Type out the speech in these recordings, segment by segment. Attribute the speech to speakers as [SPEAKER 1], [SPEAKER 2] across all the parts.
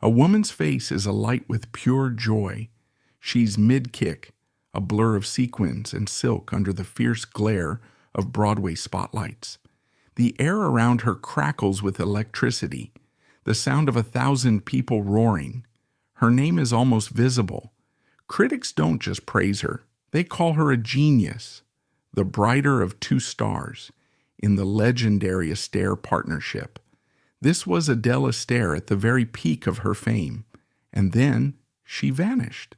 [SPEAKER 1] A woman's face is alight with pure joy. She's mid-kick, a blur of sequins and silk under the fierce glare of Broadway spotlights. The air around her crackles with electricity, the sound of 1,000 people roaring. Her name is almost visible. Critics don't just praise her, they call her a genius, the brighter of two stars in the legendary Astaire partnership. This was Adele Astaire at the very peak of her fame, and then she vanished.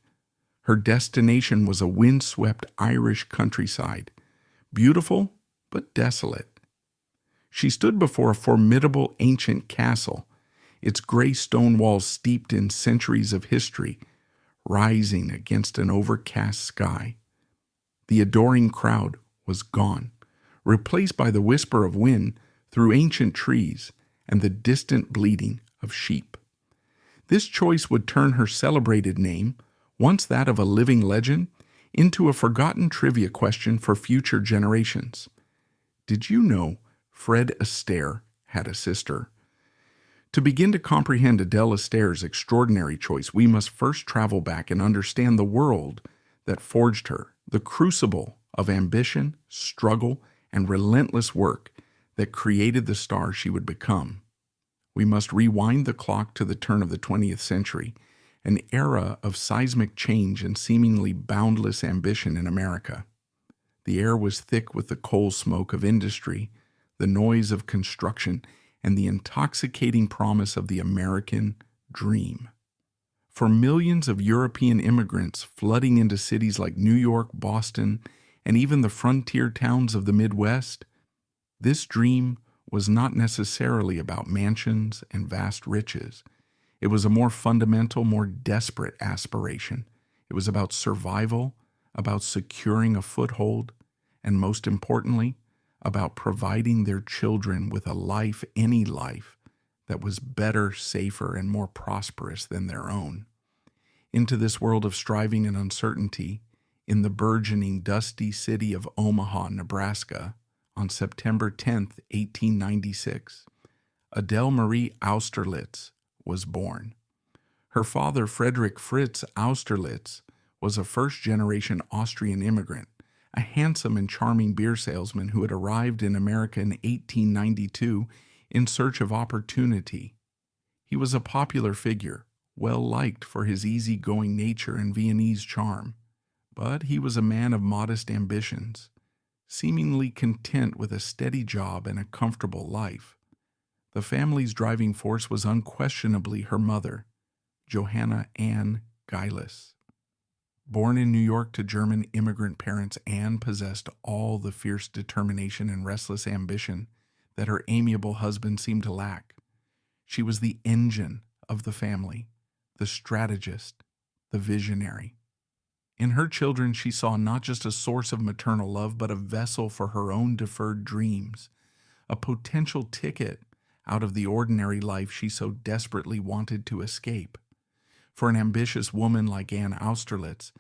[SPEAKER 1] Her destination was a windswept Irish countryside, beautiful but desolate. She stood before a formidable ancient castle, its gray stone walls steeped in centuries of history, rising against an overcast sky. The adoring crowd was gone, replaced by the whisper of wind through ancient trees and the distant bleating of sheep. This choice would turn her celebrated name, once that of a living legend, into a forgotten trivia question for future generations. Did you know Fred Astaire had a sister? To begin to comprehend Adele Astaire's extraordinary choice, we must first travel back and understand the world that forged her, the crucible of ambition, struggle, and relentless work that created the star she would become. We must rewind the clock to the turn of the 20th century, an era of seismic change and seemingly boundless ambition in America. The air was thick with the coal smoke of industry, the noise of construction, and the intoxicating promise of the American dream. For millions of European immigrants flooding into cities like New York, Boston, and even the frontier towns of the Midwest, this dream was not necessarily about mansions and vast riches. It was a more fundamental, more desperate aspiration. It was about survival, about securing a foothold, and most importantly, about providing their children with a life, any life, that was better, safer, and more prosperous than their own. Into this world of striving and uncertainty, in the burgeoning, dusty city of Omaha, Nebraska, on September 10, 1896, Adele Marie Austerlitz was born. Her father, Friedrich Fritz Austerlitz, was a first-generation Austrian immigrant, a handsome and charming beer salesman who had arrived in America in 1892 in search of opportunity. He was a popular figure, well-liked for his easygoing nature and Viennese charm, but he was a man of modest ambitions, seemingly content with a steady job and a comfortable life. The family's driving force was unquestionably her mother, Johanna Ann Geilis. Born in New York to German immigrant parents, Anne possessed all the fierce determination and restless ambition that her amiable husband seemed to lack. She was the engine of the family, the strategist, the visionary. In her children, she saw not just a source of maternal love, but a vessel for her own deferred dreams, a potential ticket out of the ordinary life she so desperately wanted to escape. For an ambitious woman like Anne Austerlitz,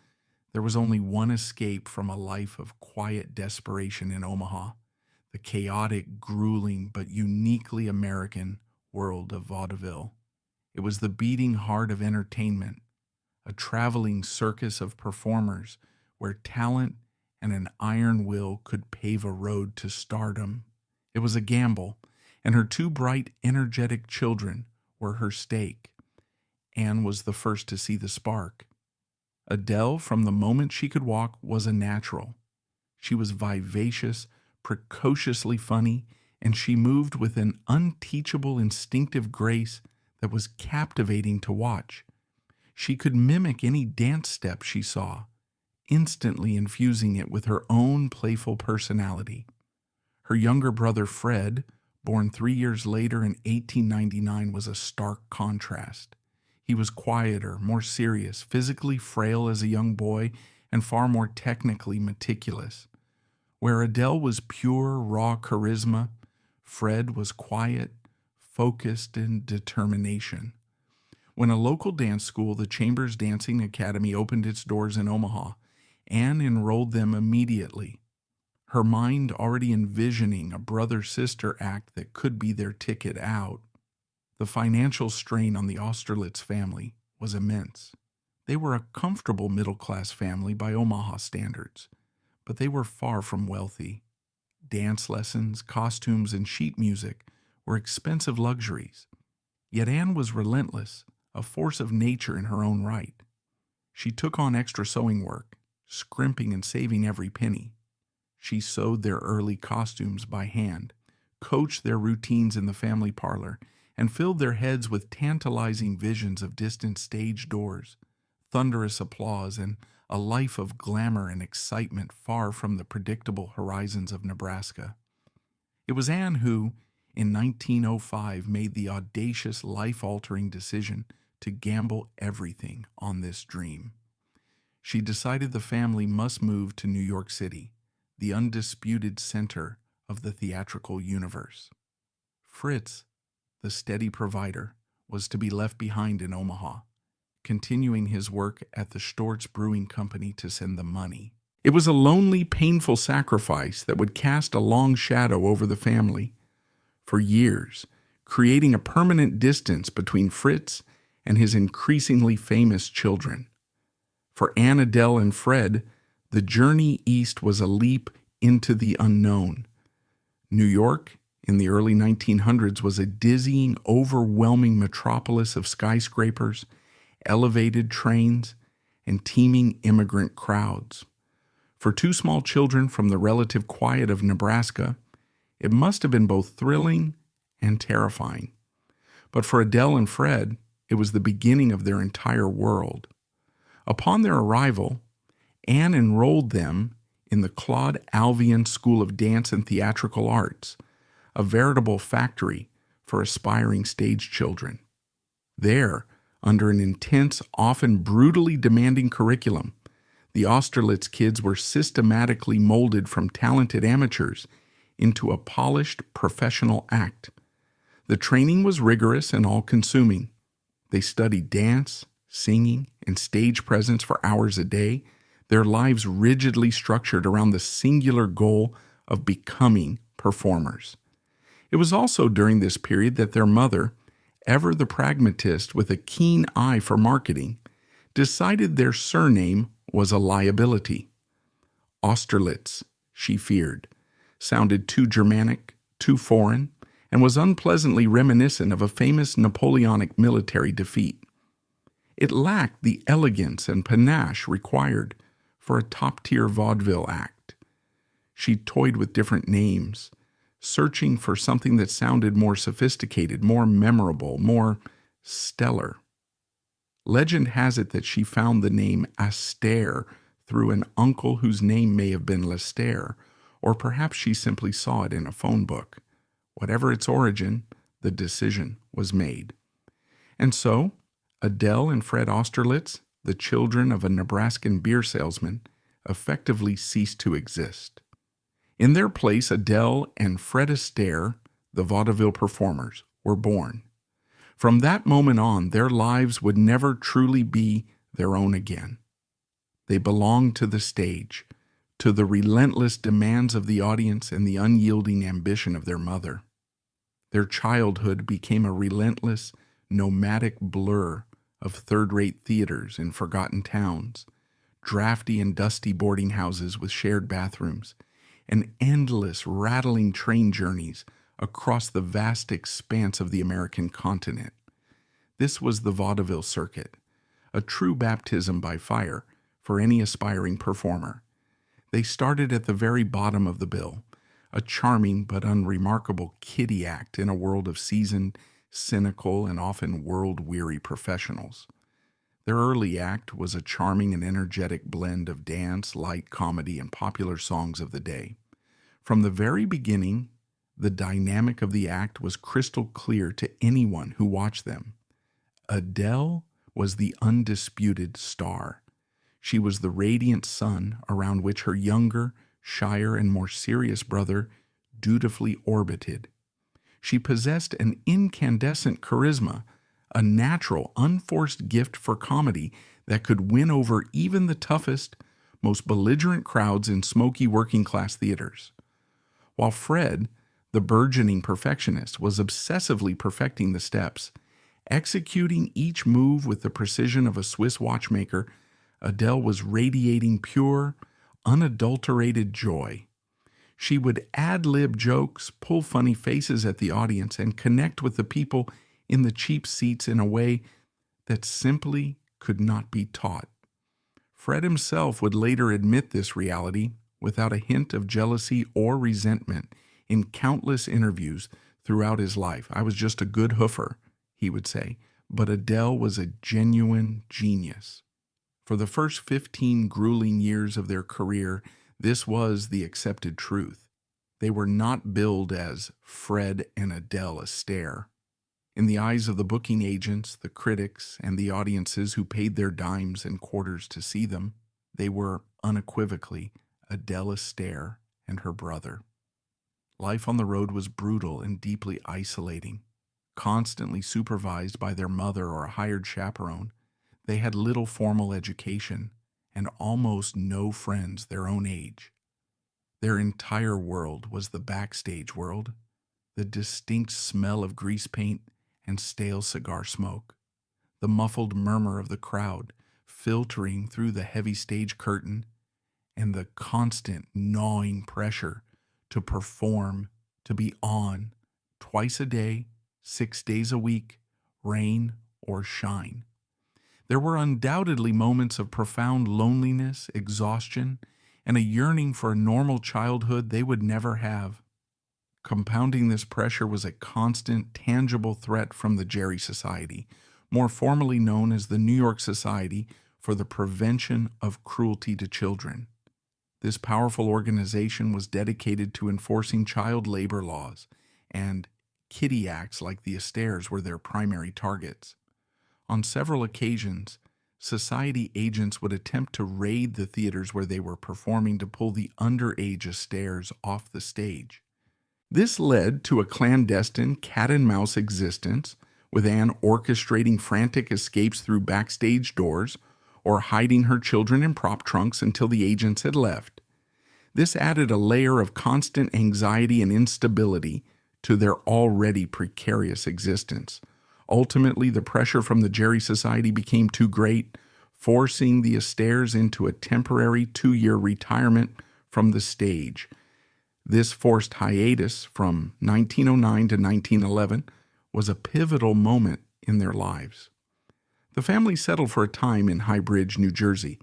[SPEAKER 1] there was only one escape from a life of quiet desperation in Omaha, the chaotic, grueling, but uniquely American world of vaudeville. It was the beating heart of entertainment, a traveling circus of performers where talent and an iron will could pave a road to stardom. It was a gamble, and her two bright, energetic children were her stake. Anne was the first to see the spark. Adele, from the moment she could walk, was a natural. She was vivacious, precociously funny, and she moved with an unteachable instinctive grace that was captivating to watch. She could mimic any dance step she saw, instantly infusing it with her own playful personality. Her younger brother Fred, born 3 years later in 1899, was a stark contrast. He was quieter, more serious, physically frail as a young boy, and far more technically meticulous. Where Adele was pure, raw charisma, Fred was quiet, focused, and determination. When a local dance school, the Chambers Dancing Academy, opened its doors in Omaha, Anne enrolled them immediately, her mind already envisioning a brother-sister act that could be their ticket out. The financial strain on the Austerlitz family was immense. They were a comfortable middle-class family by Omaha standards, but they were far from wealthy. Dance lessons, costumes, and sheet music were expensive luxuries. Yet Anne was relentless, a force of nature in her own right. She took on extra sewing work, scrimping and saving every penny. She sewed their early costumes by hand, coached their routines in the family parlor, and filled their heads with tantalizing visions of distant stage doors, thunderous applause, and a life of glamour and excitement far from the predictable horizons of Nebraska. It was Anne who, in 1905, made the audacious, life-altering decision to gamble everything on this dream. She decided the family must move to New York City, the undisputed center of the theatrical universe. Fritz, the steady provider, was to be left behind in Omaha, continuing his work at the Storz Brewing Company to send the money. It was a lonely, painful sacrifice that would cast a long shadow over the family for years, creating a permanent distance between Fritz and his increasingly famous children. For Anne, Adele, and Fred, the journey east was a leap into the unknown. New York, in the early 1900s, was a dizzying, overwhelming metropolis of skyscrapers, elevated trains, and teeming immigrant crowds. For two small children from the relative quiet of Nebraska, it must have been both thrilling and terrifying. But for Adele and Fred, it was the beginning of their entire world. Upon their arrival, Anne enrolled them in the Claude Alvian School of Dance and Theatrical Arts, a veritable factory for aspiring stage children. There, under an intense, often brutally demanding curriculum, the Austerlitz kids were systematically molded from talented amateurs into a polished professional act. The training was rigorous and all-consuming. They studied dance, singing, and stage presence for hours a day, their lives rigidly structured around the singular goal of becoming performers. It was also during this period that their mother, ever the pragmatist with a keen eye for marketing, decided their surname was a liability. Austerlitz, she feared, sounded too Germanic, too foreign, and was unpleasantly reminiscent of a famous Napoleonic military defeat. It lacked the elegance and panache required for a top-tier vaudeville act. She toyed with different names, searching for something that sounded more sophisticated, more memorable, more stellar. Legend has it that she found the name Astaire through an uncle whose name may have been Lastaire, or perhaps she simply saw it in a phone book. Whatever its origin, the decision was made. And so, Adele and Fred Austerlitz, the children of a Nebraskan beer salesman, effectively ceased to exist. In their place, Adele and Fred Astaire, the vaudeville performers, were born. From that moment on, their lives would never truly be their own again. They belonged to the stage, to the relentless demands of the audience and the unyielding ambition of their mother. Their childhood became a relentless, nomadic blur of third-rate theaters in forgotten towns, drafty and dusty boarding houses with shared bathrooms, and endless, rattling train journeys across the vast expanse of the American continent. This was the vaudeville circuit, a true baptism by fire for any aspiring performer. They started at the very bottom of the bill, a charming but unremarkable kiddie act in a world of seasoned, cynical, and often world-weary professionals. Their early act was a charming and energetic blend of dance, light comedy, and popular songs of the day. From the very beginning, the dynamic of the act was crystal clear to anyone who watched them. Adele was the undisputed star. She was the radiant sun around which her younger, shyer, and more serious brother dutifully orbited. She possessed an incandescent charisma, a natural, unforced gift for comedy that could win over even the toughest, most belligerent crowds in smoky working-class theaters. While Fred, The burgeoning perfectionist was obsessively perfecting the steps. Executing each move with the precision of a Swiss watchmaker, Adele was radiating pure, unadulterated joy. She would ad-lib jokes, pull funny faces at the audience, and connect with the people in the cheap seats in a way that simply could not be taught. Fred himself would later admit this reality without a hint of jealousy or resentment in countless interviews throughout his life. "I was just a good hoofer," he would say, but Adele was a genuine genius. For the first 15 grueling years of their career, this was the accepted truth. They were not billed as Fred and Adele Astaire. In the eyes of the booking agents, the critics, and the audiences who paid their dimes and quarters to see them, they were unequivocally Adele Astaire and her brother. Life on the road was brutal and deeply isolating. Constantly supervised by their mother or a hired chaperone, they had little formal education and almost no friends their own age. Their entire world was the backstage world, the distinct smell of grease paint and stale cigar smoke, the muffled murmur of the crowd filtering through the heavy stage curtain, and the constant gnawing pressure to perform, to be on, twice a day, 6 days a week, rain or shine. There were undoubtedly moments of profound loneliness, exhaustion, and a yearning for a normal childhood they would never have. Compounding this pressure was a constant, tangible threat from the Gerry Society, more formally known as the New York Society for the Prevention of Cruelty to Children. This powerful organization was dedicated to enforcing child labor laws, and kiddie acts like the Astaires were their primary targets. On several occasions, society agents would attempt to raid the theaters where they were performing to pull the underage Astaires off the stage. This led to a clandestine cat-and-mouse existence, with Anne orchestrating frantic escapes through backstage doors or hiding her children in prop trunks until the agents had left. This added a layer of constant anxiety and instability to their already precarious existence. Ultimately, the pressure from the Gerry Society became too great, forcing the Astaires into a temporary 2-year retirement from the stage. This forced hiatus from 1909 to 1911 was a pivotal moment in their lives. The family settled for a time in High Bridge, New Jersey,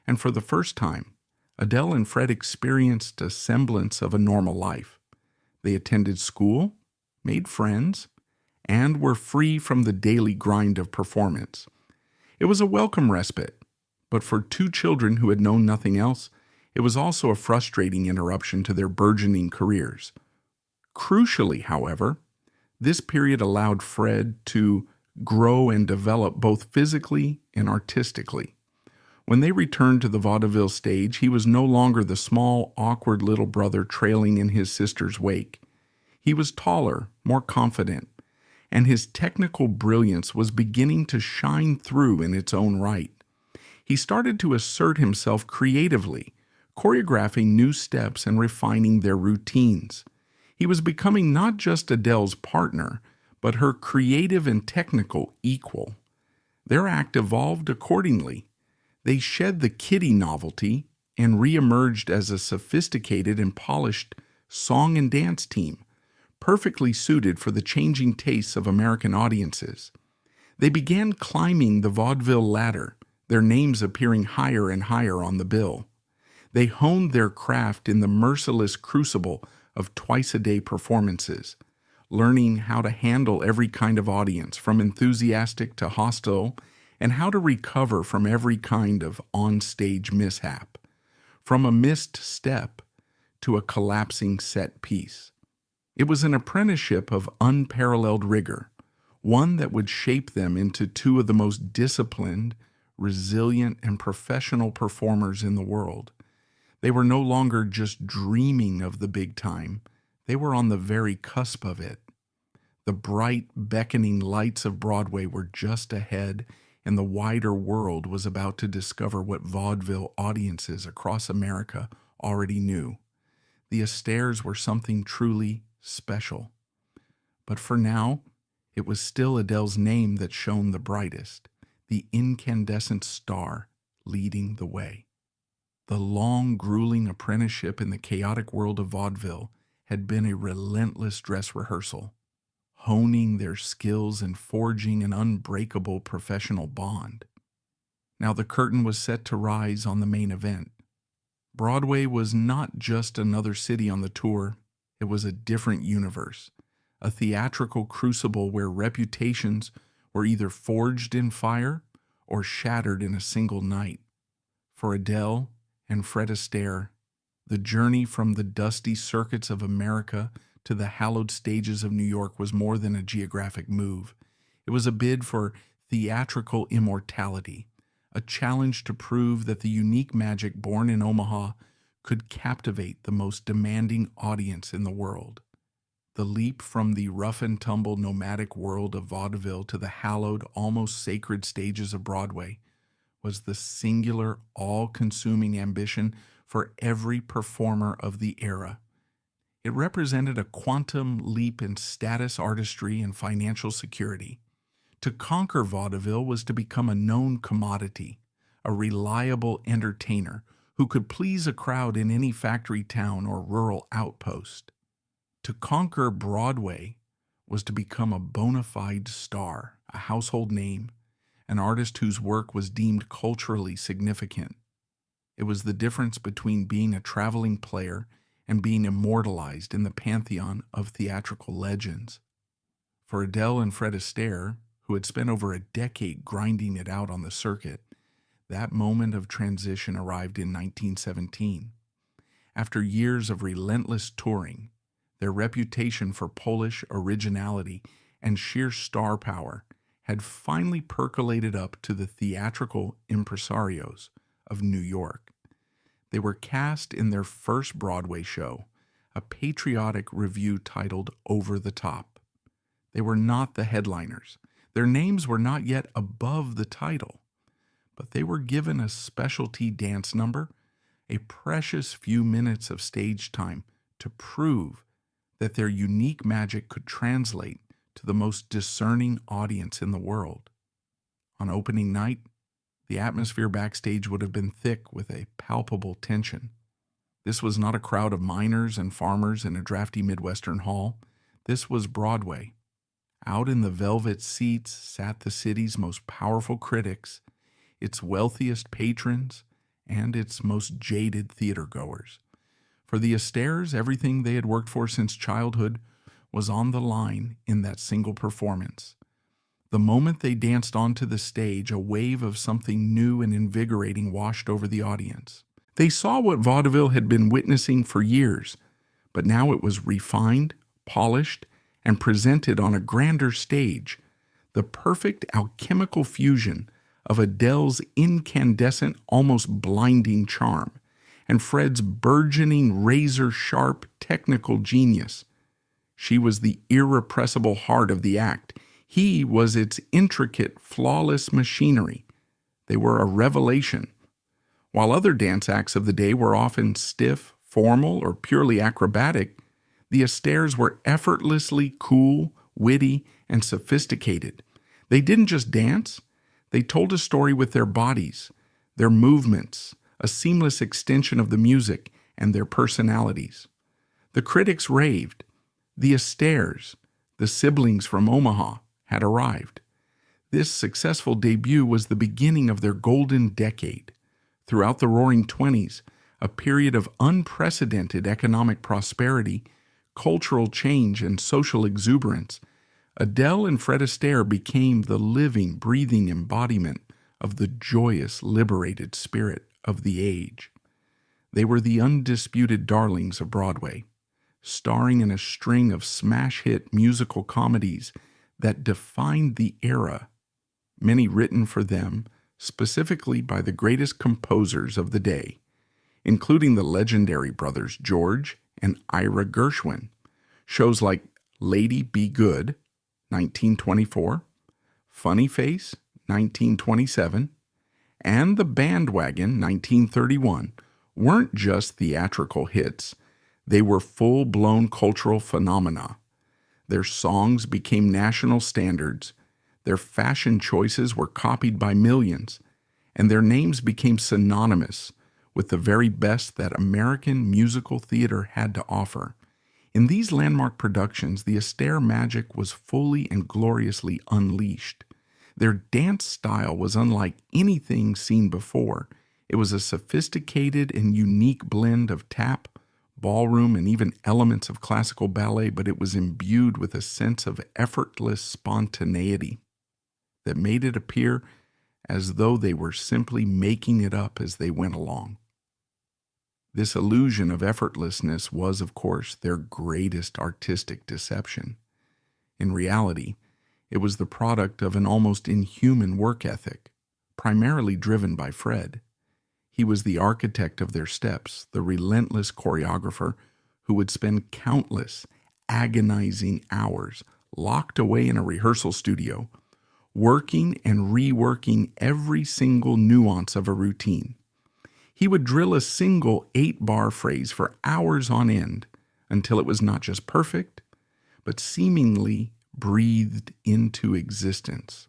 [SPEAKER 1] and for the first time, Adele and Fred experienced a semblance of a normal life. They attended school, made friends, and were free from the daily grind of performance. It was a welcome respite, but for two children who had known nothing else, it was also a frustrating interruption to their burgeoning careers. Crucially, however, this period allowed Fred to grow and develop both physically and artistically. When they returned to the vaudeville stage, he was no longer the small, awkward little brother trailing in his sister's wake. He was taller, more confident, and his technical brilliance was beginning to shine through in its own right. He started to assert himself creatively, choreographing new steps and refining their routines. He was becoming not just Adele's partner, but her creative and technical equal. Their act evolved accordingly. They shed the kiddie novelty and re-emerged as a sophisticated and polished song and dance team, perfectly suited for the changing tastes of American audiences. They began climbing the vaudeville ladder, their names appearing higher and higher on the bill. They honed their craft in the merciless crucible of twice-a-day performances, learning how to handle every kind of audience, from enthusiastic to hostile, and how to recover from every kind of on-stage mishap, from a missed step to a collapsing set piece. It was an apprenticeship of unparalleled rigor, one that would shape them into two of the most disciplined, resilient, and professional performers in the world. They were no longer just dreaming of the big time. They were on the very cusp of it. The bright, beckoning lights of Broadway were just ahead, and the wider world was about to discover what vaudeville audiences across America already knew. The Astaires were something truly special. But for now, it was still Adele's name that shone the brightest, the incandescent star leading the way. The long, grueling apprenticeship in the chaotic world of vaudeville had been a relentless dress rehearsal, honing their skills and forging an unbreakable professional bond. Now the curtain was set to rise on the main event. Broadway was not just another city on the tour, it was a different universe, a theatrical crucible where reputations were either forged in fire or shattered in a single night. For Adele and Fred Astaire, the journey from the dusty circuits of America to the hallowed stages of New York was more than a geographic move. It was a bid for theatrical immortality, a challenge to prove that the unique magic born in Omaha could captivate the most demanding audience in the world. The leap from the rough-and-tumble nomadic world of vaudeville to the hallowed, almost sacred stages of Broadway was the singular, all-consuming ambition for every performer of the era. It represented a quantum leap in status, artistry, and financial security. To conquer vaudeville was to become a known commodity, a reliable entertainer who could please a crowd in any factory town or rural outpost. To conquer Broadway was to become a bona fide star, a household name, an artist whose work was deemed culturally significant. It was the difference between being a traveling player and being immortalized in the pantheon of theatrical legends. For Adele and Fred Astaire, who had spent over a decade grinding it out on the circuit, that moment of transition arrived in 1917. After years of relentless touring, their reputation for Polish originality and sheer star power had finally percolated up to the theatrical impresarios of New York. They were cast in their first Broadway show, a patriotic revue titled Over the Top. They were not the headliners. Their names were not yet above the title, but they were given a specialty dance number, a precious few minutes of stage time to prove that their unique magic could translate to the most discerning audience in the world. On opening night, the atmosphere backstage would have been thick with a palpable tension. This was not a crowd of miners and farmers in a drafty Midwestern hall. This was Broadway. Out in the velvet seats sat the city's most powerful critics, its wealthiest patrons, and its most jaded theatergoers. For the Astaires, everything they had worked for since childhood was on the line in that single performance. The moment they danced onto the stage, a wave of something new and invigorating washed over the audience. They saw what vaudeville had been witnessing for years, but now it was refined, polished, and presented on a grander stage, the perfect alchemical fusion of Adele's incandescent, almost blinding charm, and Fred's burgeoning, razor-sharp technical genius. She was the irrepressible heart of the act. He was its intricate, flawless machinery. They were a revelation. While other dance acts of the day were often stiff, formal, or purely acrobatic, the Astaires were effortlessly cool, witty, and sophisticated. They didn't just dance. They told a story with their bodies, their movements, a seamless extension of the music, and their personalities. The critics raved. The Astaires, the siblings from Omaha, had arrived. This successful debut was the beginning of their golden decade. Throughout the Roaring Twenties, a period of unprecedented economic prosperity, cultural change, and social exuberance, Adele and Fred Astaire became the living, breathing embodiment of the joyous, liberated spirit of the age. They were the undisputed darlings of Broadway, starring in a string of smash-hit musical comedies that defined the era, many written for them specifically by the greatest composers of the day, including the legendary brothers George and Ira Gershwin. Shows like Lady Be Good, 1924, Funny Face, 1927, and The Bandwagon, 1931, weren't just theatrical hits. They were full-blown cultural phenomena. Their songs became national standards, their fashion choices were copied by millions, and their names became synonymous with the very best that American musical theater had to offer. In these landmark productions, the Astaire magic was fully and gloriously unleashed. Their dance style was unlike anything seen before. It was a sophisticated and unique blend of tap, ballroom, and even elements of classical ballet, but it was imbued with a sense of effortless spontaneity that made it appear as though they were simply making it up as they went along. This illusion of effortlessness was, of course, their greatest artistic deception. In reality, it was the product of an almost inhuman work ethic, primarily driven by Fred. He was the architect of their steps, the relentless choreographer who would spend countless, agonizing hours locked away in a rehearsal studio, working and reworking every single nuance of a routine. He would drill a single 8-bar phrase for hours on end until it was not just perfect, but seemingly breathed into existence.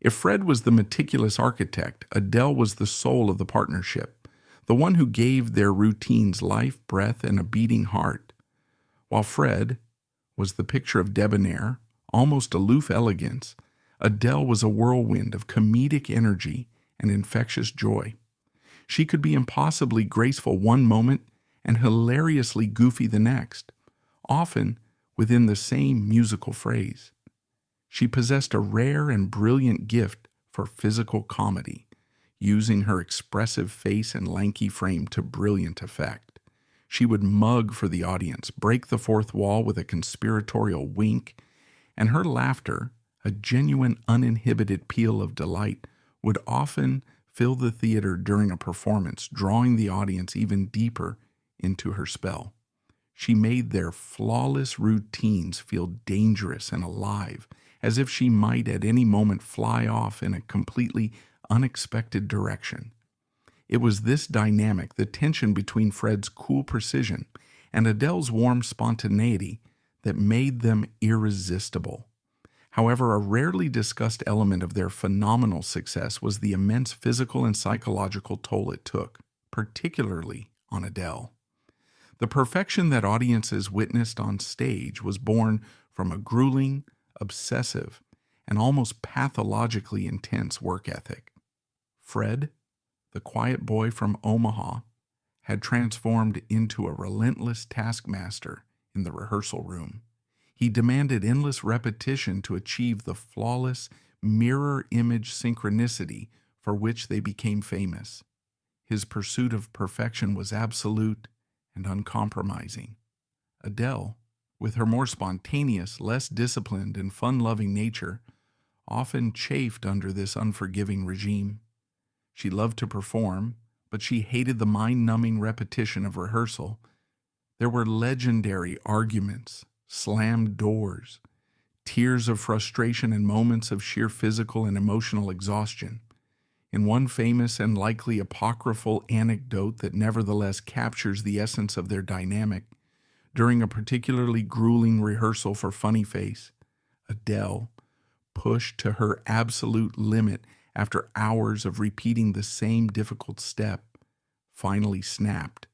[SPEAKER 1] If Fred was the meticulous architect, Adele was the soul of the partnership, the one who gave their routines life, breath, and a beating heart. While Fred was the picture of debonair, almost aloof elegance, Adele was a whirlwind of comedic energy and infectious joy. She could be impossibly graceful one moment and hilariously goofy the next, often within the same musical phrase. She possessed a rare and brilliant gift for physical comedy, using her expressive face and lanky frame to brilliant effect. She would mug for the audience, break the fourth wall with a conspiratorial wink, and her laughter, a genuine uninhibited peal of delight, would often fill the theater during a performance, drawing the audience even deeper into her spell. She made their flawless routines feel dangerous and alive, as if she might at any moment fly off in a completely unexpected direction. It was this dynamic, the tension between Fred's cool precision and Adele's warm spontaneity, that made them irresistible. However, a rarely discussed element of their phenomenal success was the immense physical and psychological toll it took, particularly on Adele. The perfection that audiences witnessed on stage was born from a grueling, obsessive, and almost pathologically intense work ethic. Fred, the quiet boy from Omaha, had transformed into a relentless taskmaster in the rehearsal room. He demanded endless repetition to achieve the flawless mirror image synchronicity for which they became famous. His pursuit of perfection was absolute and uncompromising. Adele, with her more spontaneous, less disciplined, and fun-loving nature, often chafed under this unforgiving regime. She loved to perform, but she hated the mind-numbing repetition of rehearsal. There were legendary arguments, slammed doors, tears of frustration, and moments of sheer physical and emotional exhaustion. In one famous and likely apocryphal anecdote that nevertheless captures the essence of their dynamic, during a particularly grueling rehearsal for Funny Face, Adele, pushed to her absolute limit after hours of repeating the same difficult step, finally snapped.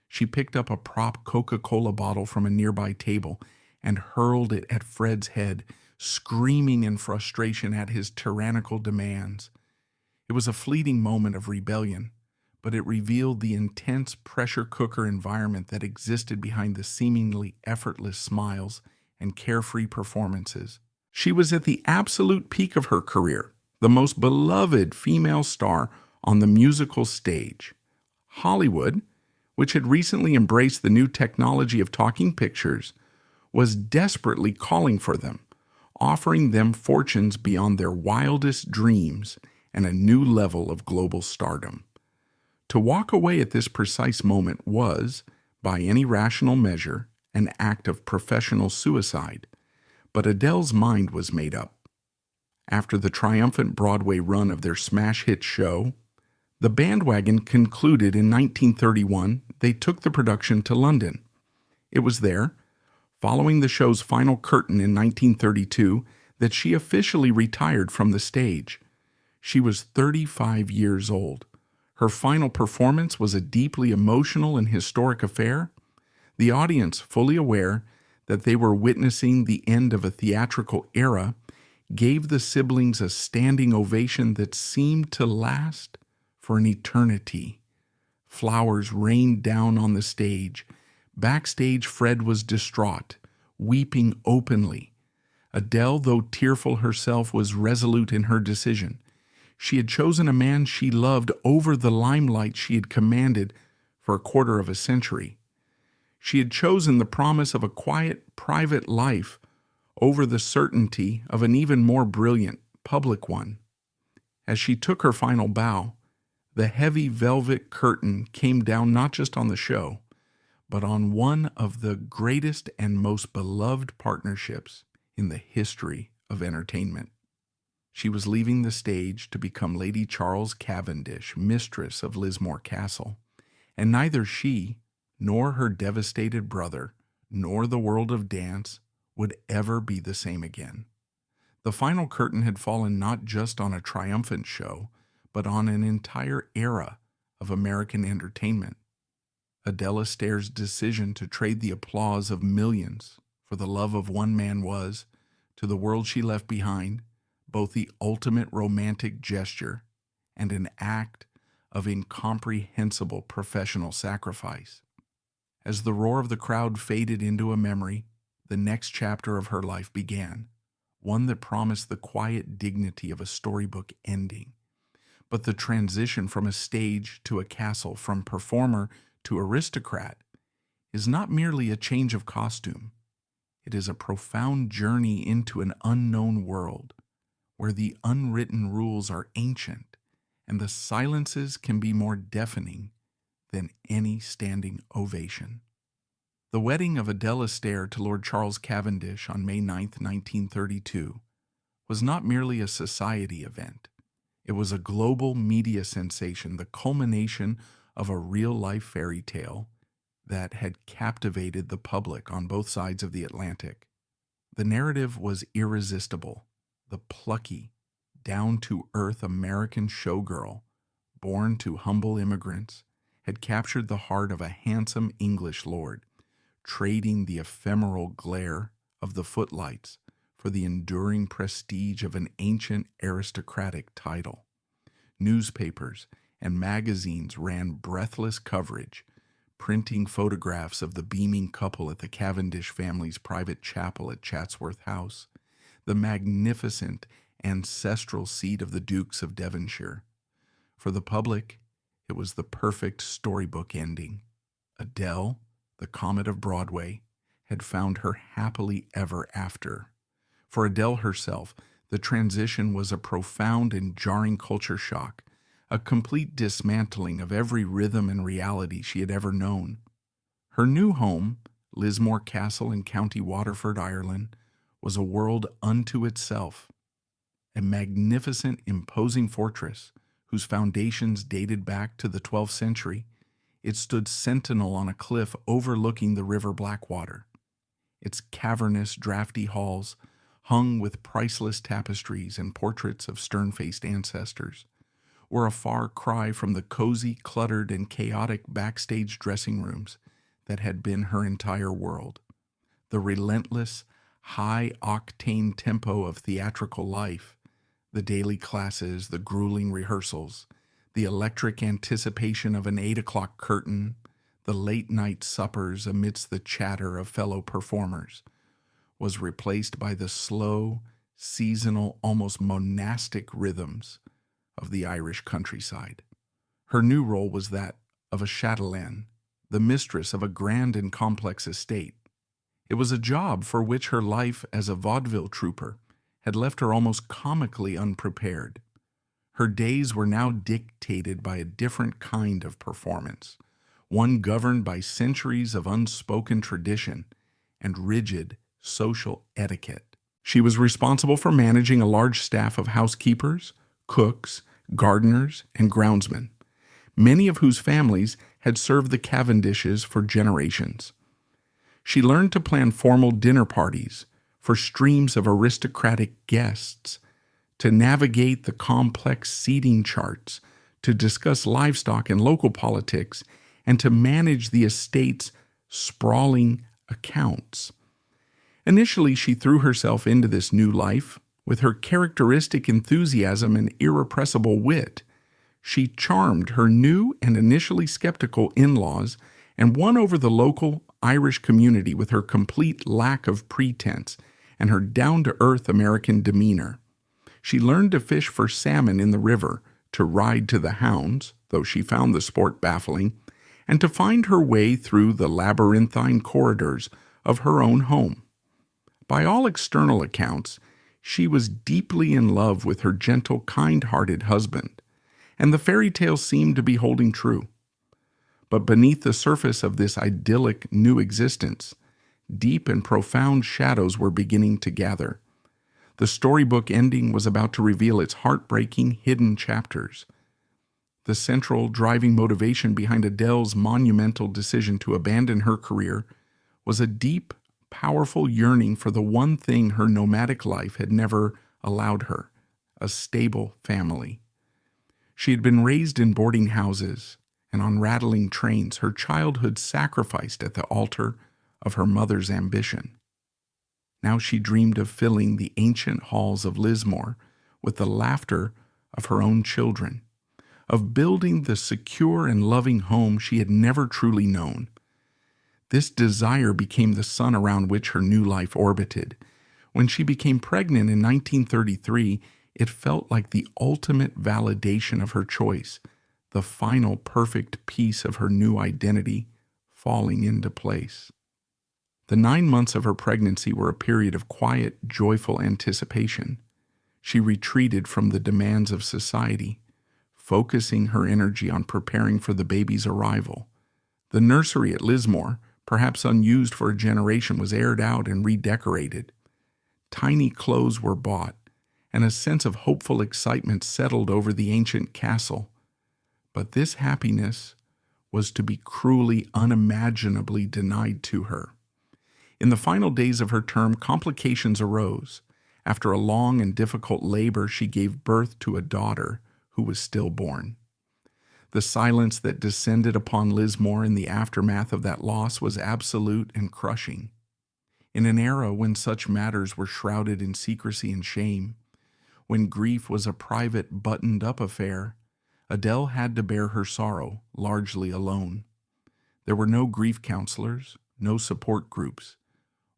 [SPEAKER 1] She picked up a prop Coca-Cola bottle from a nearby table and hurled it at Fred's head, screaming in frustration at his tyrannical demands. It was a fleeting moment of rebellion, but it revealed the intense pressure cooker environment that existed behind the seemingly effortless smiles and carefree performances. She was at the absolute peak of her career, the most beloved female star on the musical stage. Hollywood, which had recently embraced the new technology of talking pictures, was desperately calling for them, offering them fortunes beyond their wildest dreams and a new level of global stardom. To walk away at this precise moment was, by any rational measure, an act of professional suicide, but Adele's mind was made up. After the triumphant Broadway run of their smash hit show, the bandwagon concluded in 1931. They took the production to London. It was there, following the show's final curtain in 1932, that she officially retired from the stage. She was 35 years old. Her final performance was a deeply emotional and historic affair. The audience, fully aware that they were witnessing the end of a theatrical era, gave the siblings a standing ovation that seemed to last for an eternity. Flowers rained down on the stage. Backstage, Fred was distraught, weeping openly. Adele, though tearful herself, was resolute in her decision. She had chosen a man she loved over the limelight she had commanded for a quarter of a century. She had chosen the promise of a quiet, private life over the certainty of an even more brilliant, public one. As she took her final bow, the heavy velvet curtain came down not just on the show, but on one of the greatest and most beloved partnerships in the history of entertainment. She was leaving the stage to become Lady Charles Cavendish, mistress of Lismore Castle, and neither she, nor her devastated brother, nor the world of dance would ever be the same again. The final curtain had fallen not just on a triumphant show, but on an entire era of American entertainment. Adele Astaire's decision to trade the applause of millions for the love of one man was, to the world she left behind, both the ultimate romantic gesture and an act of incomprehensible professional sacrifice. As the roar of the crowd faded into a memory, the next chapter of her life began, one that promised the quiet dignity of a storybook ending. But the transition from a stage to a castle, from performer to aristocrat, is not merely a change of costume. It is a profound journey into an unknown world, where the unwritten rules are ancient and the silences can be more deafening than any standing ovation. The wedding of Adele Astaire to Lord Charles Cavendish on May 9, 1932, was not merely a society event. It was a global media sensation, the culmination of a real-life fairy tale that had captivated the public on both sides of the Atlantic. The narrative was irresistible. The plucky, down-to-earth American showgirl, born to humble immigrants, had captured the heart of a handsome English lord, trading the ephemeral glare of the footlights for the enduring prestige of an ancient aristocratic title. Newspapers and magazines ran breathless coverage, printing photographs of the beaming couple at the Cavendish family's private chapel at Chatsworth House, the magnificent ancestral seat of the Dukes of Devonshire. For the public, it was the perfect storybook ending. Adele, the comet of Broadway, had found her happily ever after. For Adele herself, the transition was a profound and jarring culture shock, a complete dismantling of every rhythm and reality she had ever known. Her new home, Lismore Castle in County Waterford, Ireland, was a world unto itself, a magnificent, imposing fortress whose foundations dated back to the 12th century. It stood sentinel on a cliff overlooking the River Blackwater. Its cavernous, drafty halls, hung with priceless tapestries and portraits of stern-faced ancestors, were a far cry from the cozy, cluttered, and chaotic backstage dressing rooms that had been her entire world. The relentless, high-octane tempo of theatrical life, the daily classes, the grueling rehearsals, the electric anticipation of an 8 o'clock curtain, the late-night suppers amidst the chatter of fellow performers, was replaced by the slow, seasonal, almost monastic rhythms of the Irish countryside. Her new role was that of a chatelaine, the mistress of a grand and complex estate. It was a job for which her life as a vaudeville trouper had left her almost comically unprepared. Her days were now dictated by a different kind of performance, one governed by centuries of unspoken tradition and rigid social etiquette. She was responsible for managing a large staff of housekeepers, cooks, gardeners, and groundsmen, many of whose families had served the Cavendishes for generations. She learned to plan formal dinner parties for streams of aristocratic guests, to navigate the complex seating charts, to discuss livestock and local politics, and to manage the estate's sprawling accounts. Initially, she threw herself into this new life with her characteristic enthusiasm and irrepressible wit. She charmed her new and initially skeptical in-laws and won over the local Irish community with her complete lack of pretense and her down-to-earth American demeanor. She learned to fish for salmon in the river, to ride to the hounds, though she found the sport baffling, and to find her way through the labyrinthine corridors of her own home. By all external accounts, she was deeply in love with her gentle, kind-hearted husband, and the fairy tale seemed to be holding true. But beneath the surface of this idyllic new existence, deep and profound shadows were beginning to gather. The storybook ending was about to reveal its heartbreaking hidden chapters. The central driving motivation behind Adele's monumental decision to abandon her career was a deep, powerful yearning for the one thing her nomadic life had never allowed her: a stable family. She had been raised in boarding houses and on rattling trains, her childhood sacrificed at the altar of her mother's ambition. Now she dreamed of filling the ancient halls of Lismore with the laughter of her own children, of building the secure and loving home she had never truly known. This desire became the sun around which her new life orbited. When she became pregnant in 1933, it felt like the ultimate validation of her choice, the final perfect piece of her new identity falling into place. The 9 months of her pregnancy were a period of quiet, joyful anticipation. She retreated from the demands of society, focusing her energy on preparing for the baby's arrival. The nursery at Lismore, perhaps unused for a generation, was aired out and redecorated. Tiny clothes were bought, and a sense of hopeful excitement settled over the ancient castle. But this happiness was to be cruelly, unimaginably denied to her. In the final days of her term, complications arose. After a long and difficult labor, she gave birth to a daughter who was stillborn. The silence that descended upon Lismore in the aftermath of that loss was absolute and crushing. In an era when such matters were shrouded in secrecy and shame, when grief was a private, buttoned-up affair, Adele had to bear her sorrow largely alone. There were no grief counselors, no support groups,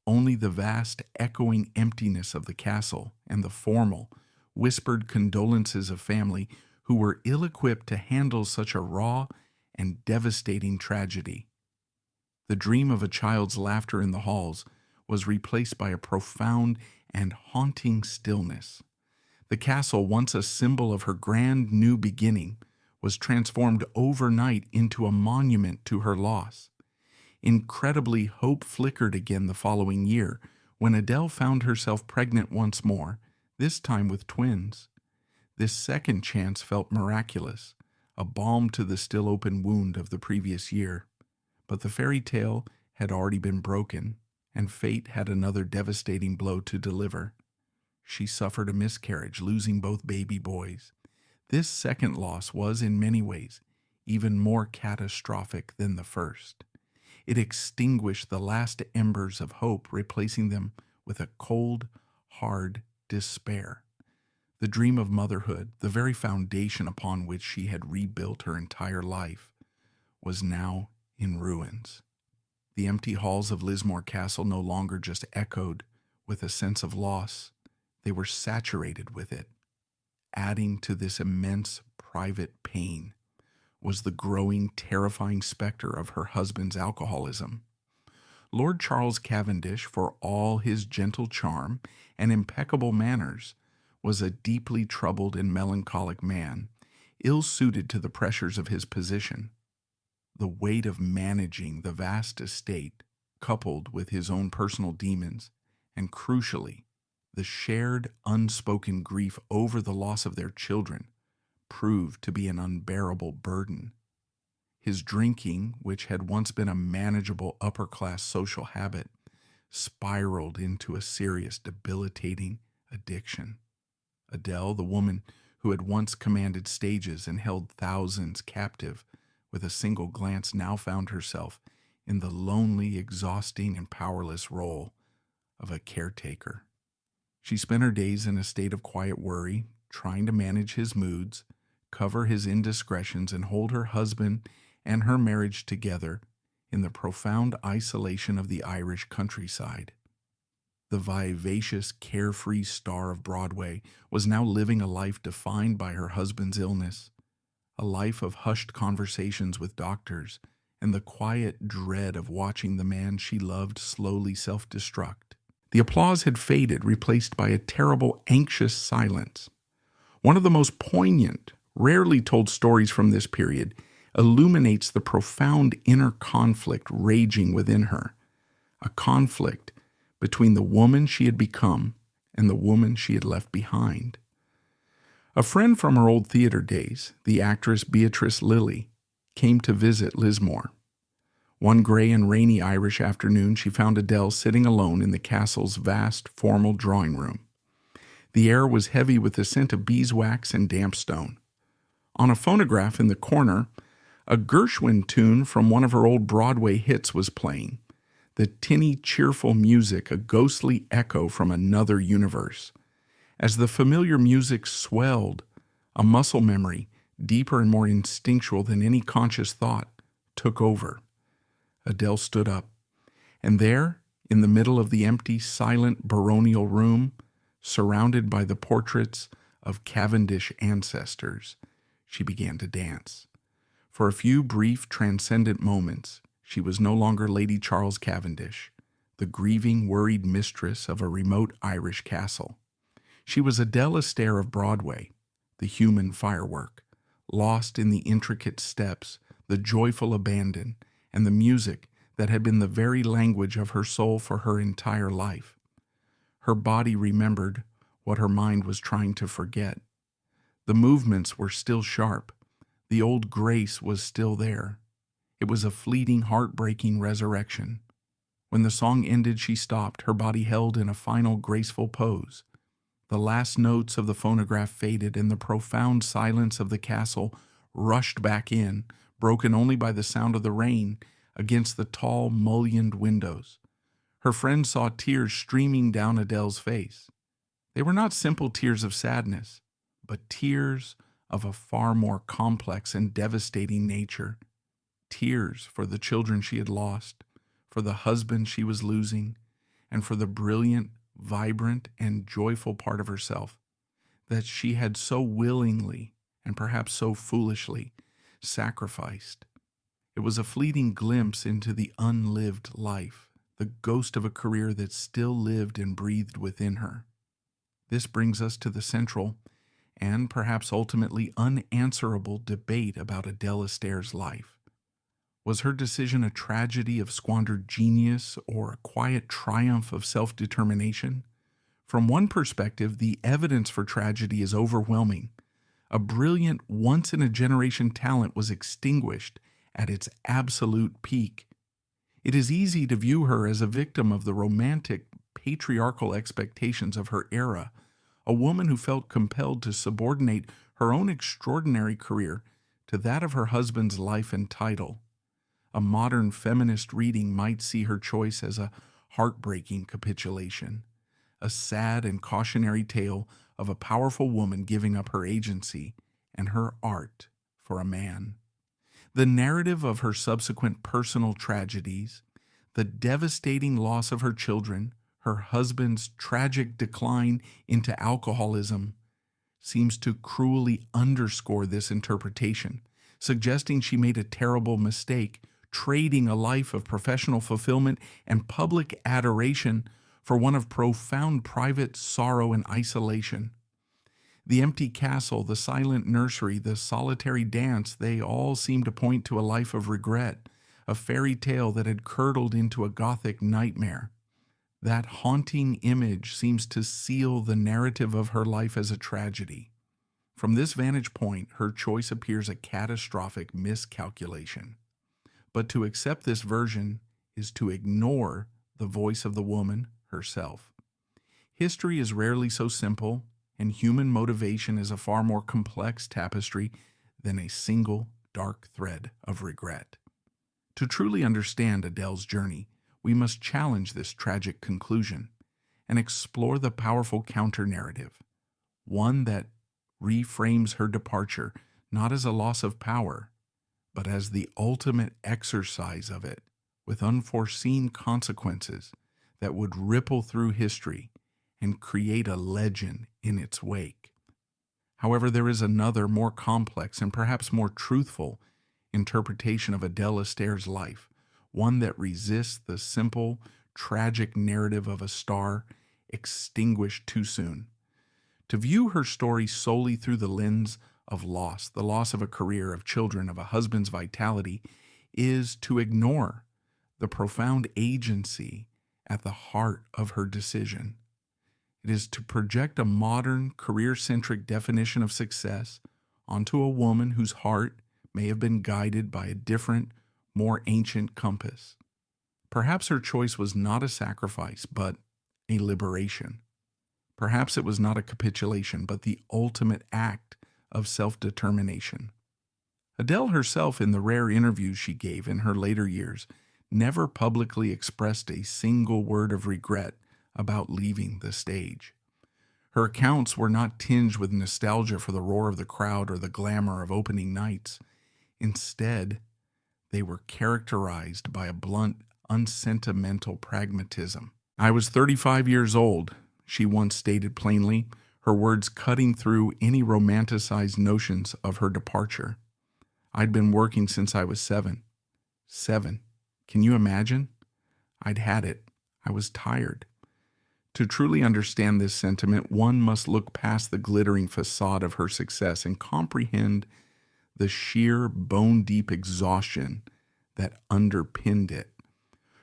[SPEAKER 1] only the vast, echoing emptiness of the castle and the formal, whispered condolences of family who were ill-equipped to handle such a raw and devastating tragedy. The dream of a child's laughter in the halls was replaced by a profound and haunting stillness. The castle, once a symbol of her grand new beginning, was transformed overnight into a monument to her loss. Incredibly, hope flickered again the following year when Adele found herself pregnant once more, this time with twins. This second chance felt miraculous, a balm to the still open wound of the previous year. But the fairy tale had already been broken, and fate had another devastating blow to deliver. She suffered a miscarriage, losing both baby boys. This second loss was, in many ways, even more catastrophic than the first. It extinguished the last embers of hope, replacing them with a cold, hard despair. The dream of motherhood, the very foundation upon which she had rebuilt her entire life, was now in ruins. The empty halls of Lismore Castle no longer just echoed with a sense of loss. They were saturated with it. Adding to this immense private pain was the growing, terrifying specter of her husband's alcoholism. Lord Charles Cavendish, for all his gentle charm and impeccable manners, was a deeply troubled and melancholic man, ill-suited to the pressures of his position. The weight of managing the vast estate, coupled with his own personal demons, and crucially, the shared, unspoken grief over the loss of their children, proved to be an unbearable burden. His drinking, which had once been a manageable upper-class social habit, spiraled into a serious, debilitating addiction. Adele, the woman who had once commanded stages and held thousands captive with a single glance, now found herself in the lonely, exhausting, and powerless role of a caretaker. She spent her days in a state of quiet worry, trying to manage his moods, cover his indiscretions, and hold her husband and her marriage together in the profound isolation of the Irish countryside. The vivacious, carefree star of Broadway was now living a life defined by her husband's illness, a life of hushed conversations with doctors and the quiet dread of watching the man she loved slowly self-destruct. The applause had faded, replaced by a terrible, anxious silence. One of the most poignant, rarely told stories from this period illuminates the profound inner conflict raging within her, a conflict between the woman she had become and the woman she had left behind. A friend from her old theater days, the actress Beatrice Lilly, came to visit Lismore. One gray and rainy Irish afternoon, she found Adele sitting alone in the castle's vast, formal drawing room. The air was heavy with the scent of beeswax and damp stone. On a phonograph in the corner, a Gershwin tune from one of her old Broadway hits was playing, the tinny, cheerful music a ghostly echo from another universe. As the familiar music swelled, a muscle memory, deeper and more instinctual than any conscious thought, took over. Adele stood up, and there, in the middle of the empty, silent, baronial room, surrounded by the portraits of Cavendish ancestors, she began to dance. For a few brief, transcendent moments, she was no longer Lady Charles Cavendish, the grieving, worried mistress of a remote Irish castle. She was Adele Astaire of Broadway, the human firework, lost in the intricate steps, the joyful abandon, and the music that had been the very language of her soul for her entire life. Her body remembered what her mind was trying to forget. The movements were still sharp. The old grace was still there. It was a fleeting, heartbreaking resurrection. When the song ended, she stopped, her body held in a final, graceful pose. The last notes of the phonograph faded, and the profound silence of the castle rushed back in, broken only by the sound of the rain against the tall, mullioned windows. Her friend saw tears streaming down Adele's face. They were not simple tears of sadness, but tears of a far more complex and devastating nature. Tears for the children she had lost, for the husband she was losing, and for the brilliant, vibrant, and joyful part of herself that she had so willingly, and perhaps so foolishly, sacrificed. It was a fleeting glimpse into the unlived life, the ghost of a career that still lived and breathed within her. This brings us to the central and perhaps ultimately unanswerable debate about Adele Astaire's life. Was her decision a tragedy of squandered genius or a quiet triumph of self-determination? From one perspective, the evidence for tragedy is overwhelming. A brilliant, once-in-a-generation talent was extinguished at its absolute peak. It is easy to view her as a victim of the romantic, patriarchal expectations of her era, a woman who felt compelled to subordinate her own extraordinary career to that of her husband's life and title. A modern feminist reading might see her choice as a heartbreaking capitulation, a sad and cautionary tale of a powerful woman giving up her agency and her art for a man. The narrative of her subsequent personal tragedies, the devastating loss of her children, her husband's tragic decline into alcoholism, seems to cruelly underscore this interpretation, suggesting she made a terrible mistake, trading a life of professional fulfillment and public adoration for one of profound private sorrow and isolation. The empty castle, the silent nursery, the solitary dance, they all seem to point to a life of regret, a fairy tale that had curdled into a Gothic nightmare. That haunting image seems to seal the narrative of her life as a tragedy. From this vantage point, her choice appears a catastrophic miscalculation. But to accept this version is to ignore the voice of the woman herself. History is rarely so simple, and human motivation is a far more complex tapestry than a single dark thread of regret. To truly understand Adele's journey, we must challenge this tragic conclusion and explore the powerful counter-narrative, one that reframes her departure not as a loss of power, but as the ultimate exercise of it, with unforeseen consequences that would ripple through history and create a legend in its wake. However, there is another, more complex and perhaps more truthful interpretation of Adele Astaire's life, one that resists the simple, tragic narrative of a star extinguished too soon. To view her story solely through the lens of loss, the loss of a career, of children, of a husband's vitality, is to ignore the profound agency at the heart of her decision. It is to project a modern, career-centric definition of success onto a woman whose heart may have been guided by a different, more ancient compass. Perhaps her choice was not a sacrifice, but a liberation. Perhaps it was not a capitulation, but the ultimate act of self-determination. Adele herself, in the rare interviews she gave in her later years, never publicly expressed a single word of regret about leaving the stage. Her accounts were not tinged with nostalgia for the roar of the crowd or the glamour of opening nights. Instead, they were characterized by a blunt, unsentimental pragmatism. "I was 35 years old," she once stated plainly, her words cutting through any romanticized notions of her departure. "I'd been working since I was 7. 7. Can you imagine? I'd had it. I was tired." To truly understand this sentiment, one must look past the glittering facade of her success and comprehend the sheer bone-deep exhaustion that underpinned it.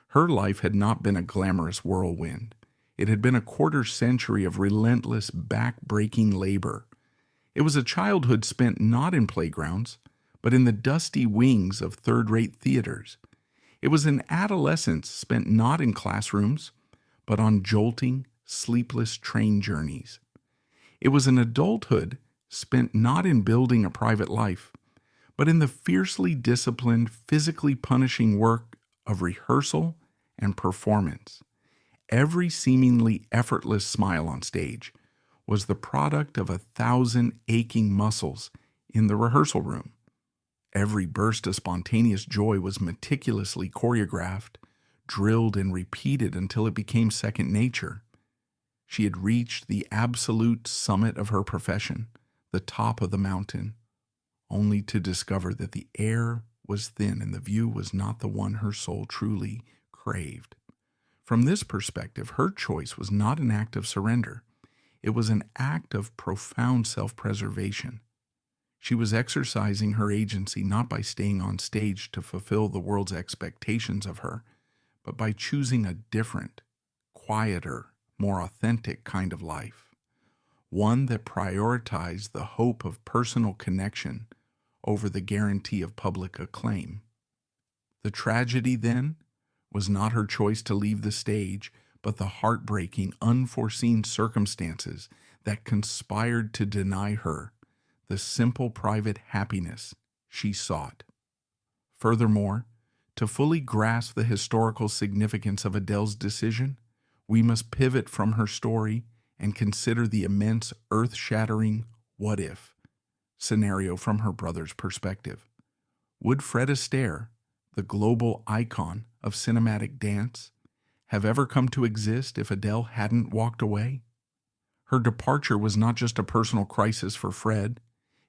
[SPEAKER 1] Her life had not been a glamorous whirlwind. It had been a quarter-century of relentless, back-breaking labor. It was a childhood spent not in playgrounds, but in the dusty wings of third-rate theaters. It was an adolescence spent not in classrooms, but on jolting, sleepless train journeys. It was an adulthood spent not in building a private life, but in the fiercely disciplined, physically punishing work of rehearsal and performance. Every seemingly effortless smile on stage was the product of 1,000 aching muscles in the rehearsal room. Every burst of spontaneous joy was meticulously choreographed, drilled and repeated until it became second nature. She had reached the absolute summit of her profession, the top of the mountain, only to discover that the air was thin and the view was not the one her soul truly craved. From this perspective, her choice was not an act of surrender. It was an act of profound self-preservation. She was exercising her agency not by staying on stage to fulfill the world's expectations of her, but by choosing a different, quieter, more authentic kind of life, one that prioritized the hope of personal connection over the guarantee of public acclaim. The tragedy, then, was not her choice to leave the stage, but the heartbreaking, unforeseen circumstances that conspired to deny her the simple private happiness she sought. Furthermore, to fully grasp the historical significance of Adele's decision, we must pivot from her story and consider the immense, earth-shattering what-if scenario from her brother's perspective. Would Fred Astaire, the global icon of cinematic dance, have ever come to exist if Adele hadn't walked away? Her departure was not just a personal crisis for Fred,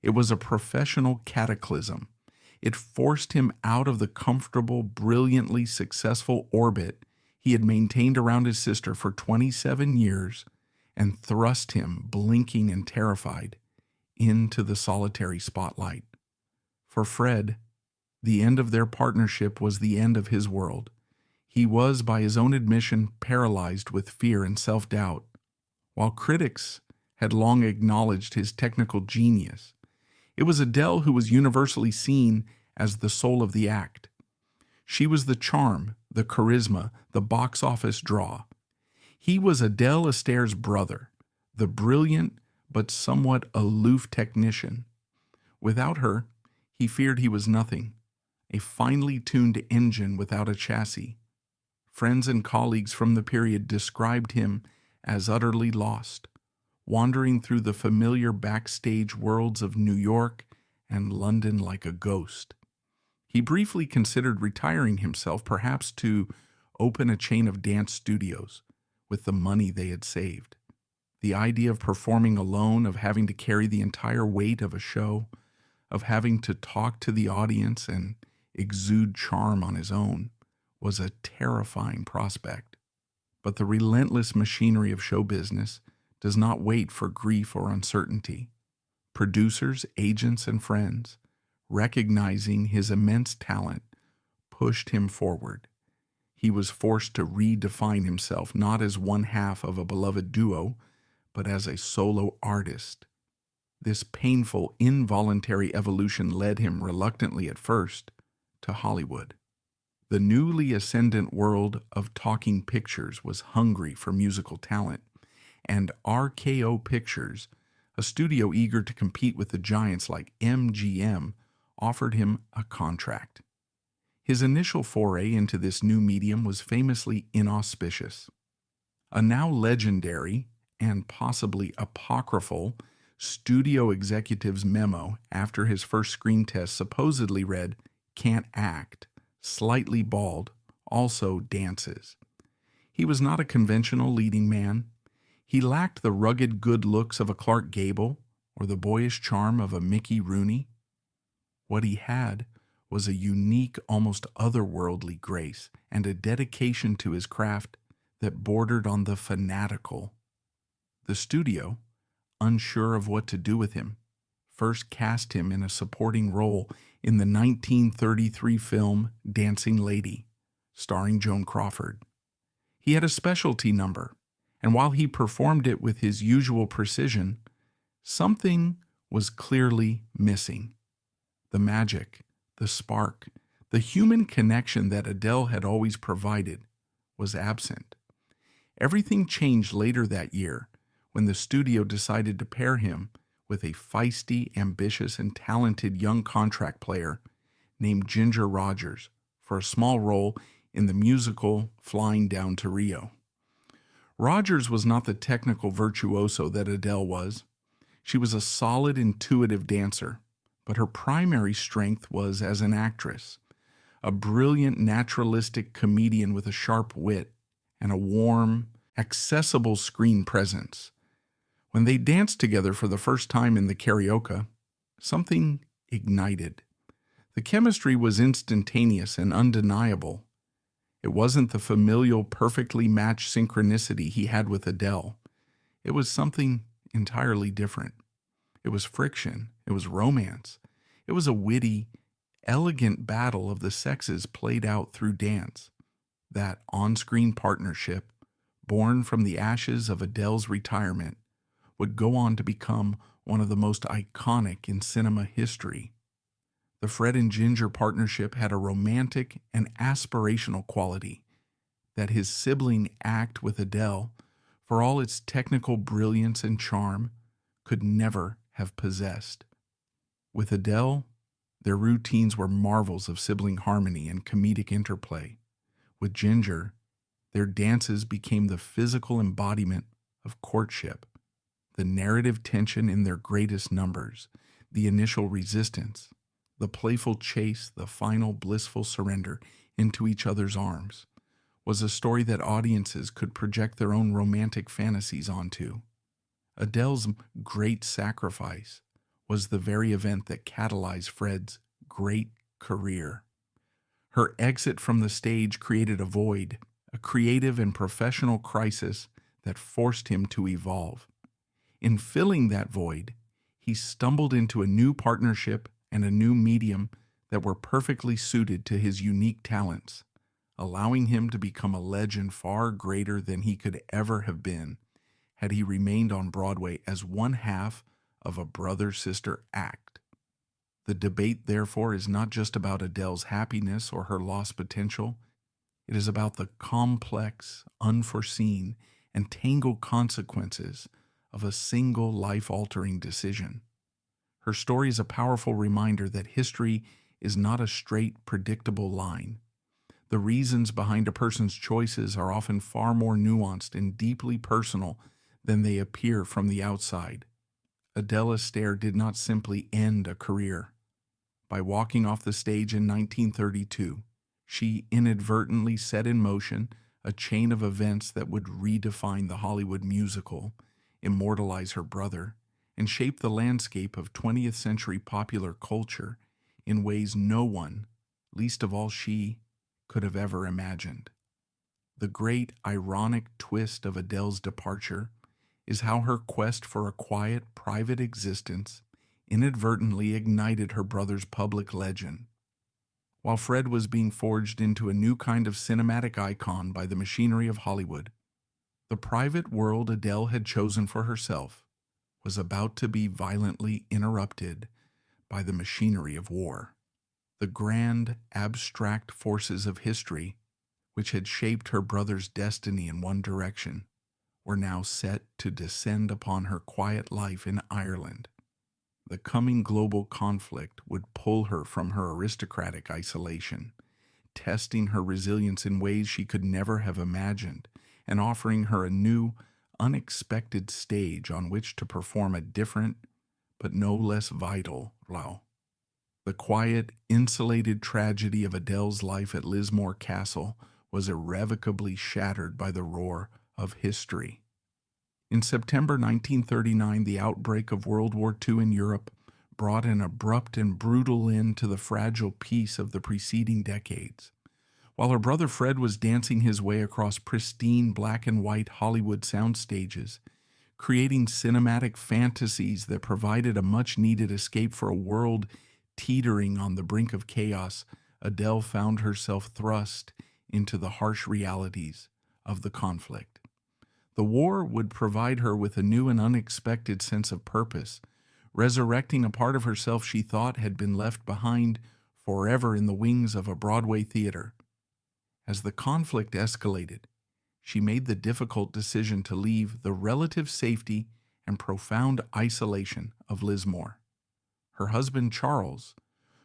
[SPEAKER 1] it was a professional cataclysm. It forced him out of the comfortable, brilliantly successful orbit he had maintained around his sister for 27 years and thrust him, blinking and terrified, into the solitary spotlight. For Fred, the end of their partnership was the end of his world. He was, by his own admission, paralyzed with fear and self-doubt. While critics had long acknowledged his technical genius. It was Adele who was universally seen as the soul of the act. She was the charm, the charisma, the box office draw. He was Adele Astaire's brother, the brilliant but somewhat aloof technician. Without her, he feared he was nothing, a finely tuned engine without a chassis. Friends and colleagues from the period described him as utterly lost, wandering through the familiar backstage worlds of New York and London like a ghost. He briefly considered retiring himself, perhaps to open a chain of dance studios with the money they had saved. The idea of performing alone, of having to carry the entire weight of a show, of having to talk to the audience and exude charm on his own, was a terrifying prospect. But the relentless machinery of show business does not wait for grief or uncertainty. Producers, agents, and friends, recognizing his immense talent, pushed him forward. He was forced to redefine himself not as one half of a beloved duo, but as a solo artist. This painful, involuntary evolution led him, reluctantly at first, to Hollywood. The newly ascendant world of talking pictures was hungry for musical talent, and RKO Pictures, a studio eager to compete with the giants like MGM, offered him a contract. His initial foray into this new medium was famously inauspicious. A now legendary and possibly apocryphal studio executive's memo after his first screen test supposedly read, "Can't act, slightly bald, also dances." He was not a conventional leading man. He lacked the rugged good looks of a Clark Gable or the boyish charm of a Mickey Rooney. What he had was a unique, almost otherworldly grace and a dedication to his craft that bordered on the fanatical. The studio, unsure of what to do with him, first cast him in a supporting role in the 1933 film Dancing Lady, starring Joan Crawford. He had a specialty number, and while he performed it with his usual precision, something was clearly missing. The magic, the spark, the human connection that Adele had always provided was absent. Everything changed later that year when the studio decided to pair him with a feisty, ambitious, and talented young contract player named Ginger Rogers for a small role in the musical Flying Down to Rio. Rogers was not the technical virtuoso that Adele was. She was a solid, intuitive dancer, but her primary strength was as an actress, a brilliant, naturalistic comedian with a sharp wit and a warm, accessible screen presence. When they danced together for the first time in the karaoke, something ignited. The chemistry was instantaneous and undeniable. It wasn't the familial, perfectly matched synchronicity he had with Adele. It was something entirely different. It was friction. It was romance. It was a witty, elegant battle of the sexes played out through dance. That on-screen partnership, born from the ashes of Adele's retirement, would go on to become one of the most iconic in cinema history. The Fred and Ginger partnership had a romantic and aspirational quality that his sibling act with Adele, for all its technical brilliance and charm, could never have possessed. With Adele, their routines were marvels of sibling harmony and comedic interplay. With Ginger, their dances became the physical embodiment of courtship, the narrative tension in their greatest numbers, the initial resistance, the playful chase, the final blissful surrender into each other's arms, was a story that audiences could project their own romantic fantasies onto. Adele's great sacrifice was the very event that catalyzed Fred's great career. Her exit from the stage created a void, a creative and professional crisis that forced him to evolve. In filling that void, he stumbled into a new partnership and a new medium that were perfectly suited to his unique talents, allowing him to become a legend far greater than he could ever have been had he remained on Broadway as one half of a brother-sister act. The debate, therefore, is not just about Adele's happiness or her lost potential. It is about the complex, unforeseen, and tangled consequences of a single life-altering decision. Her story is a powerful reminder that history is not a straight, predictable line. The reasons behind a person's choices are often far more nuanced and deeply personal than they appear from the outside. Adele Astaire did not simply end a career. By walking off the stage in 1932, she inadvertently set in motion a chain of events that would redefine the Hollywood musical, immortalize her brother, and shape the landscape of 20th century popular culture in ways no one, least of all she, could have ever imagined. The great ironic twist of Adele's departure is how her quest for a quiet, private existence inadvertently ignited her brother's public legend. While Fred was being forged into a new kind of cinematic icon by the machinery of Hollywood, the private world Adele had chosen for herself was about to be violently interrupted by the machinery of war. The grand, abstract forces of history, which had shaped her brother's destiny in one direction, were now set to descend upon her quiet life in Ireland. The coming global conflict would pull her from her aristocratic isolation, testing her resilience in ways she could never have imagined, and offering her a new, unexpected stage on which to perform a different, but no less vital role. The quiet, insulated tragedy of Adele's life at Lismore Castle was irrevocably shattered by the roar of history. In September 1939, the outbreak of World War II in Europe brought an abrupt and brutal end to the fragile peace of the preceding decades. While her brother Fred was dancing his way across pristine black and white Hollywood sound stages, creating cinematic fantasies that provided a much-needed escape for a world teetering on the brink of chaos, Adele found herself thrust into the harsh realities of the conflict. The war would provide her with a new and unexpected sense of purpose, resurrecting a part of herself she thought had been left behind forever in the wings of a Broadway theater. As the conflict escalated, she made the difficult decision to leave the relative safety and profound isolation of Lismore. Her husband Charles,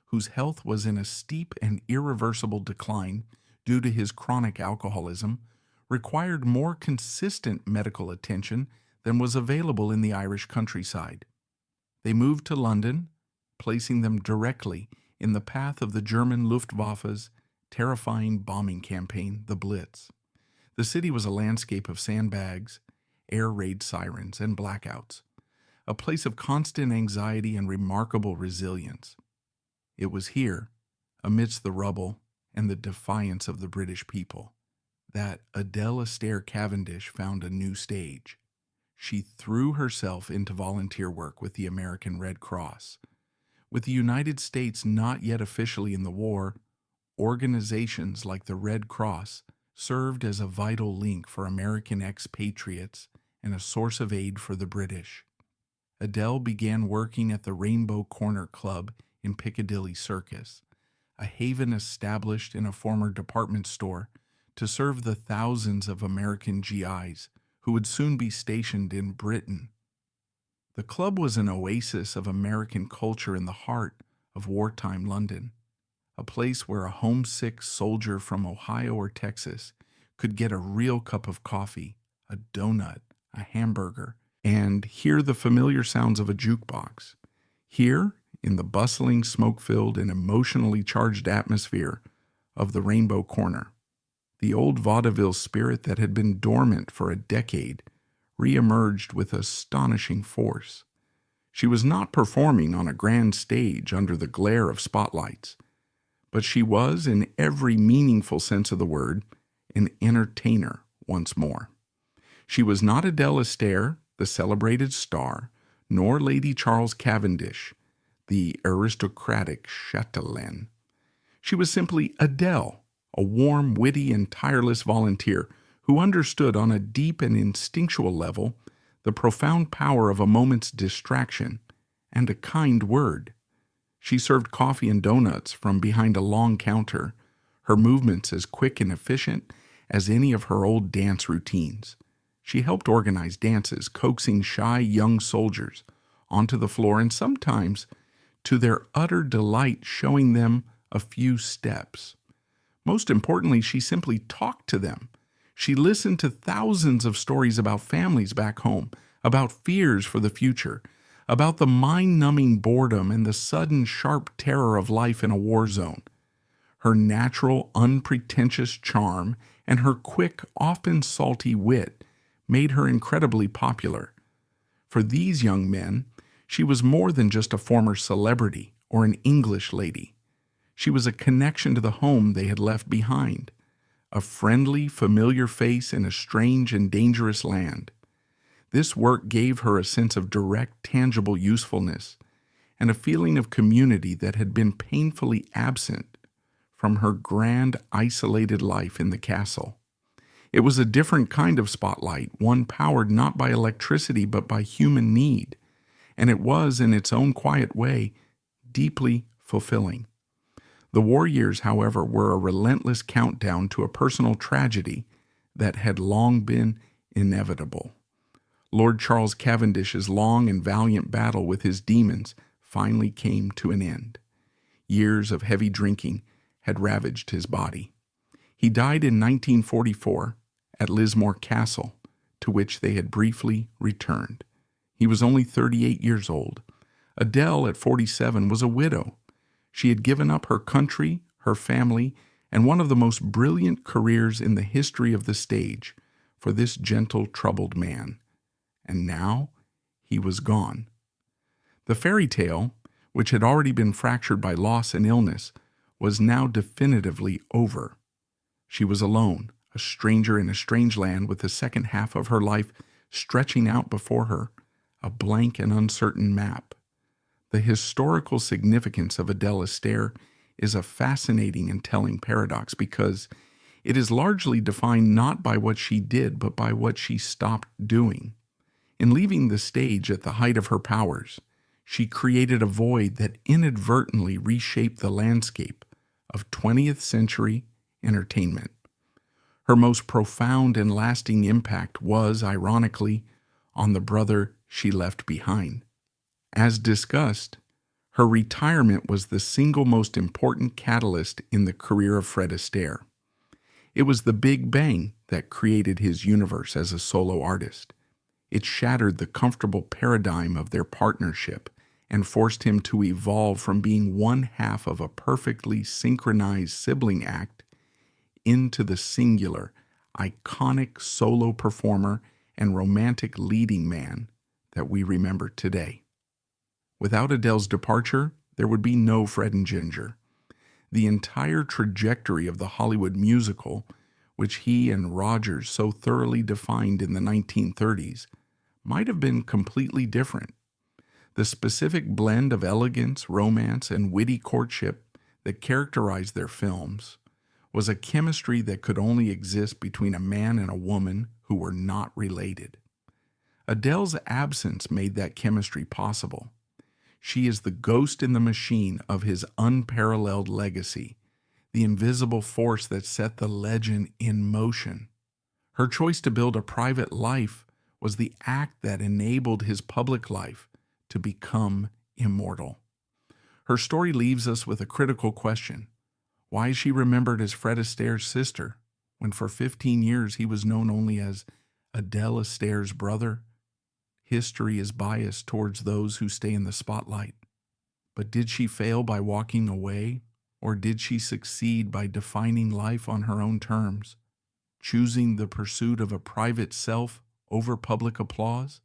[SPEAKER 1] whose health was in a steep and irreversible decline due to his chronic alcoholism, required more consistent medical attention than was available in the Irish countryside. They moved to London, placing them directly in the path of the German Luftwaffe's terrifying bombing campaign, the Blitz. The city was a landscape of sandbags, air raid sirens, and blackouts, a place of constant anxiety and remarkable resilience. It was here, amidst the rubble and the defiance of the British people, that Adele Astaire Cavendish found a new stage. She threw herself into volunteer work with the American Red Cross. With the United States not yet officially in the war, organizations like the Red Cross served as a vital link for American expatriates and a source of aid for the British. Adele began working at the Rainbow Corner Club in Piccadilly Circus, a haven established in a former department store to serve the thousands of American GIs who would soon be stationed in Britain. The club was an oasis of American culture in the heart of wartime London, a place where a homesick soldier from Ohio or Texas could get a real cup of coffee, a donut, a hamburger, and hear the familiar sounds of a jukebox. Here, in the bustling, smoke-filled, and emotionally charged atmosphere of the Rainbow Corner, the old Vaudeville spirit that had been dormant for a decade re-emerged with astonishing force. She was not performing on a grand stage under the glare of spotlights, but she was, in every meaningful sense of the word, an entertainer once more. She was not Adele Astaire, the celebrated star, nor Lady Charles Cavendish, the aristocratic chatelaine. She was simply Adele, a warm, witty, and tireless volunteer who understood on a deep and instinctual level the profound power of a moment's distraction, and a kind word. She served coffee and donuts from behind a long counter, her movements as quick and efficient as any of her old dance routines. She helped organize dances, coaxing shy young soldiers onto the floor and sometimes, to their utter delight, showing them a few steps. Most importantly, she simply talked to them. She listened to thousands of stories about families back home, about fears for the future, about the mind-numbing boredom and the sudden sharp terror of life in a war zone. Her natural, unpretentious charm and her quick, often salty wit made her incredibly popular. For these young men, she was more than just a former celebrity or an English lady. She was a connection to the home they had left behind, a friendly, familiar face in a strange and dangerous land. This work gave her a sense of direct, tangible usefulness and a feeling of community that had been painfully absent from her grand, isolated life in the castle. It was a different kind of spotlight, one powered not by electricity but by human need, and it was, in its own quiet way, deeply fulfilling. The war years, however, were a relentless countdown to a personal tragedy that had long been inevitable. Lord Charles Cavendish's long and valiant battle with his demons finally came to an end. Years of heavy drinking had ravaged his body. He died in 1944 at Lismore Castle, to which they had briefly returned. He was only 38 years old. Adele, at 47, was a widow. She had given up her country, her family, and one of the most brilliant careers in the history of the stage for this gentle, troubled man. And now he was gone. The fairy tale, which had already been fractured by loss and illness, was now definitively over. She was alone, a stranger in a strange land, with the second half of her life stretching out before her, a blank and uncertain map. The historical significance of Adele Astaire is a fascinating and telling paradox because it is largely defined not by what she did but by what she stopped doing. In leaving the stage at the height of her powers, she created a void that inadvertently reshaped the landscape of 20th century entertainment. Her most profound and lasting impact was, ironically, on the brother she left behind. As discussed, her retirement was the single most important catalyst in the career of Fred Astaire. It was the Big Bang that created his universe as a solo artist. It shattered the comfortable paradigm of their partnership and forced him to evolve from being one half of a perfectly synchronized sibling act into the singular, iconic solo performer and romantic leading man that we remember today. Without Adele's departure, there would be no Fred and Ginger. The entire trajectory of the Hollywood musical, which he and Rogers so thoroughly defined in the 1930s, might have been completely different. The specific blend of elegance, romance, and witty courtship that characterized their films was a chemistry that could only exist between a man and a woman who were not related. Adele's absence made that chemistry possible. She is the ghost in the machine of his unparalleled legacy, the invisible force that set the legend in motion. Her choice to build a private life was the act that enabled his public life to become immortal. Her story leaves us with a critical question. Why is she remembered as Fred Astaire's sister, when for 15 years he was known only as Adele Astaire's brother? History is biased towards those who stay in the spotlight. But did she fail by walking away, or did she succeed by defining life on her own terms, choosing the pursuit of a private self over public applause?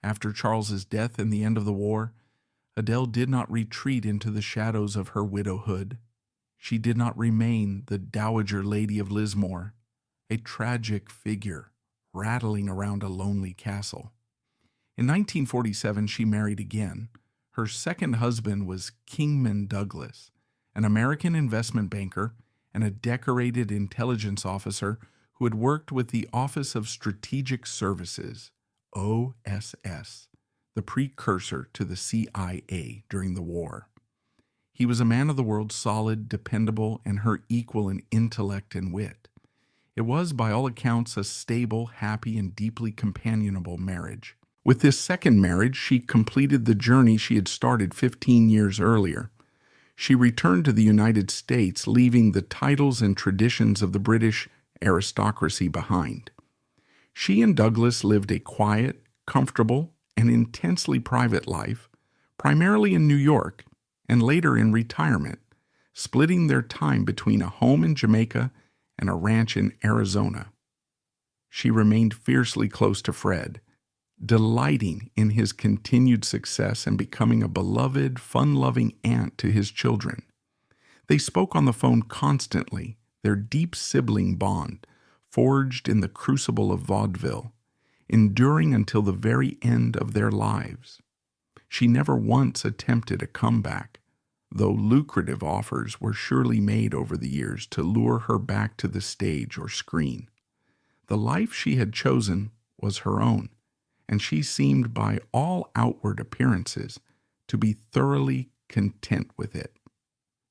[SPEAKER 1] After Charles's death and the end of the war, Adele did not retreat into the shadows of her widowhood. She did not remain the Dowager Lady of Lismore, a tragic figure rattling around a lonely castle. In 1947, she married again. Her second husband was Kingman Douglas, an American investment banker and a decorated intelligence officer who had worked with the Office of Strategic Services, OSS, the precursor to the CIA during the war. He was a man of the world, solid, dependable, and her equal in intellect and wit. It was, by all accounts, a stable, happy, and deeply companionable marriage. With this second marriage, she completed the journey she had started 15 years earlier. She returned to the United States, leaving the titles and traditions of the British aristocracy behind. She and Douglas lived a quiet, comfortable, and intensely private life, primarily in New York, and later in retirement, splitting their time between a home in Jamaica and a ranch in Arizona. She remained fiercely close to Fred, delighting in his continued success and becoming a beloved, fun-loving aunt to his children. They spoke on the phone constantly, their deep sibling bond, forged in the crucible of vaudeville, enduring until the very end of their lives. She never once attempted a comeback, though lucrative offers were surely made over the years to lure her back to the stage or screen. The life she had chosen was her own, and she seemed by all outward appearances to be thoroughly content with it.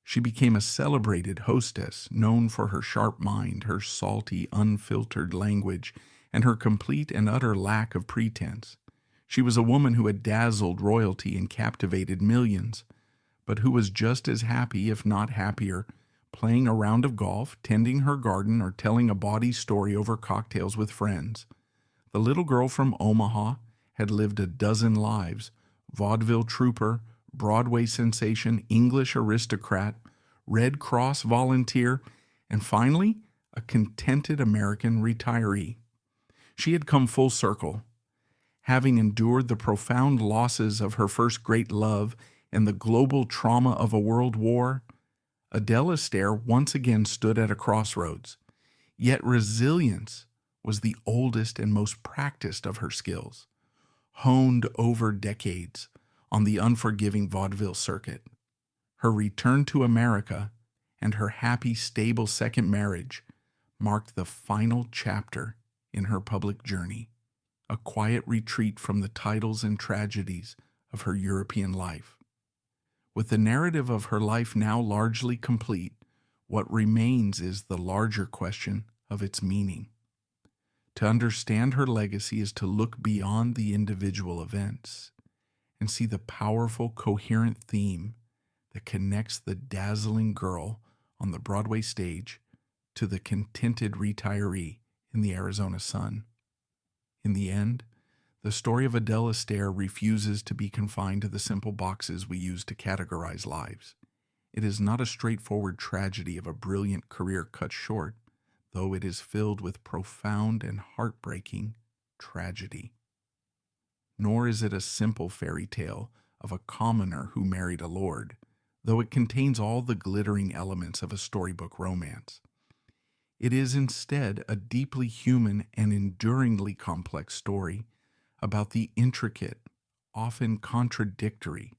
[SPEAKER 1] She became a celebrated hostess, known for her sharp mind, her salty, unfiltered language, and her complete and utter lack of pretense. She was a woman who had dazzled royalty and captivated millions, but who was just as happy, if not happier, playing a round of golf, tending her garden, or telling a bawdy story over cocktails with friends. The little girl from Omaha had lived a dozen lives: vaudeville trooper, Broadway sensation, English aristocrat, Red Cross volunteer, and finally, a contented American retiree. She had come full circle. Having endured the profound losses of her first great love and the global trauma of a world war, Adele Astaire once again stood at a crossroads. Yet resilience was the oldest and most practiced of her skills, honed over decades on the unforgiving vaudeville circuit. Her return to America and her happy, stable second marriage marked the final chapter in her public journey, a quiet retreat from the titles and tragedies of her European life. With the narrative of her life now largely complete, what remains is the larger question of its meaning. To understand her legacy is to look beyond the individual events and see the powerful, coherent theme that connects the dazzling girl on the Broadway stage to the contented retiree in the Arizona sun. In the end, the story of Adele Astaire refuses to be confined to the simple boxes we use to categorize lives. It is not a straightforward tragedy of a brilliant career cut short, though it is filled with profound and heartbreaking tragedy. Nor is it a simple fairy tale of a commoner who married a lord, though it contains all the glittering elements of a storybook romance. It is instead a deeply human and enduringly complex story about the intricate, often contradictory,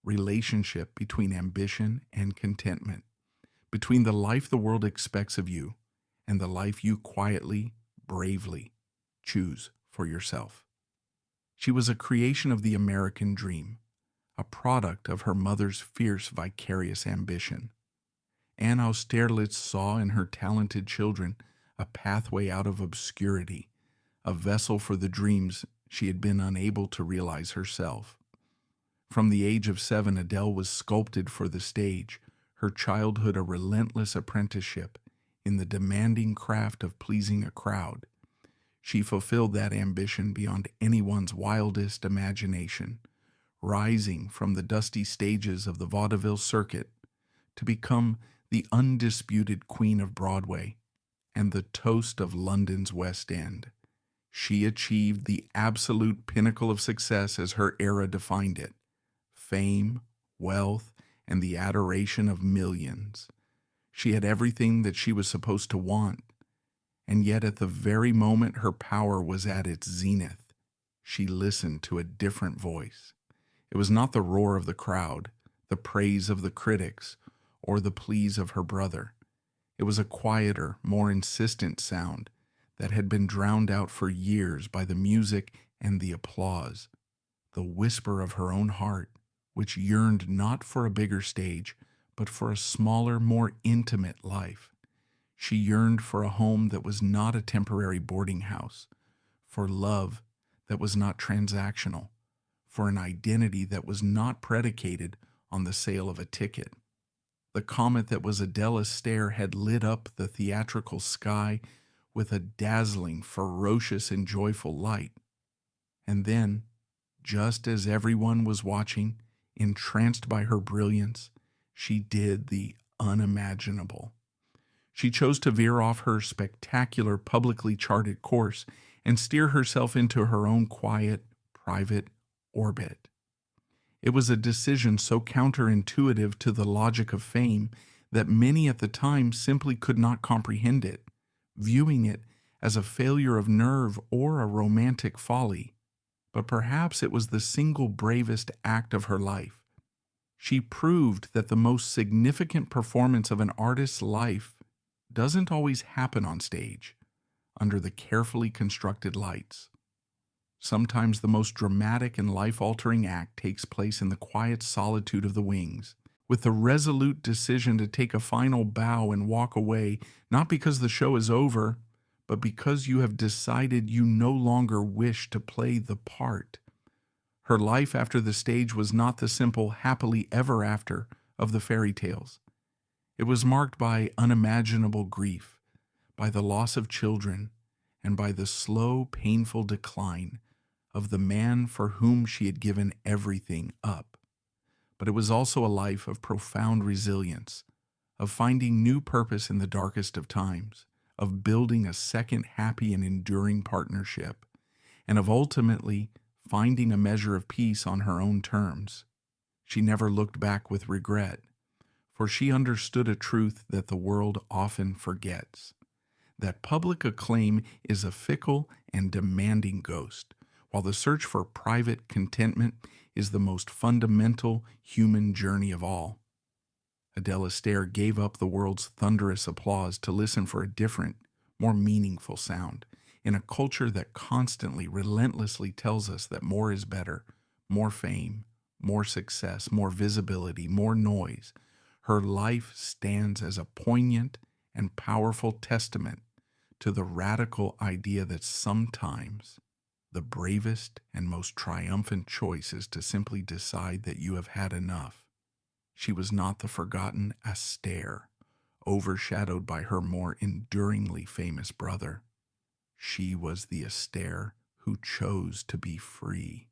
[SPEAKER 1] relationship between ambition and contentment, between the life the world expects of you and the life you quietly, bravely choose for yourself. She was a creation of the American dream, a product of her mother's fierce, vicarious ambition. Anne Austerlitz saw in her talented children a pathway out of obscurity, a vessel for the dreams she had been unable to realize herself. From the age of 7, Adele was sculpted for the stage, her childhood a relentless apprenticeship in the demanding craft of pleasing a crowd. She fulfilled that ambition beyond anyone's wildest imagination, rising from the dusty stages of the vaudeville circuit to become the undisputed queen of Broadway and the toast of London's West End. She achieved the absolute pinnacle of success as her era defined it: fame, wealth, and the adoration of millions. She had everything that she was supposed to want, and yet at the very moment her power was at its zenith, she listened to a different voice. It was not the roar of the crowd, the praise of the critics, or the pleas of her brother. It was a quieter, more insistent sound that had been drowned out for years by the music and the applause, the whisper of her own heart, which yearned not for a bigger stage, but for a smaller, more intimate life. She yearned for a home that was not a temporary boarding house, for love that was not transactional, for an identity that was not predicated on the sale of a ticket. The comet that was Adele Astaire had lit up the theatrical sky with a dazzling, ferocious, and joyful light. And then, just as everyone was watching, entranced by her brilliance, she did the unimaginable. She chose to veer off her spectacular, publicly charted course and steer herself into her own quiet, private orbit. It was a decision so counterintuitive to the logic of fame that many at the time simply could not comprehend it, viewing it as a failure of nerve or a romantic folly. But perhaps it was the single bravest act of her life. She proved that the most significant performance of an artist's life doesn't always happen on stage, under the carefully constructed lights. Sometimes the most dramatic and life-altering act takes place in the quiet solitude of the wings, with the resolute decision to take a final bow and walk away, not because the show is over, but because you have decided you no longer wish to play the part. Her life after the stage was not the simple happily ever after of the fairy tales. It was marked by unimaginable grief, by the loss of children, and by the slow, painful decline of the man for whom she had given everything up. But it was also a life of profound resilience, of finding new purpose in the darkest of times, of building a second happy and enduring partnership, and of ultimately finding a measure of peace on her own terms. She never looked back with regret, for she understood a truth that the world often forgets, that public acclaim is a fickle and demanding ghost, while the search for private contentment is the most fundamental human journey of all. Adele Astaire gave up the world's thunderous applause to listen for a different, more meaningful sound in a culture that constantly, relentlessly tells us that more is better, more fame, more success, more visibility, more noise. Her life stands as a poignant and powerful testament to the radical idea that sometimes the bravest and most triumphant choice is to simply decide that you have had enough. She was not the forgotten Astaire, overshadowed by her more enduringly famous brother. She was the Astaire who chose to be free.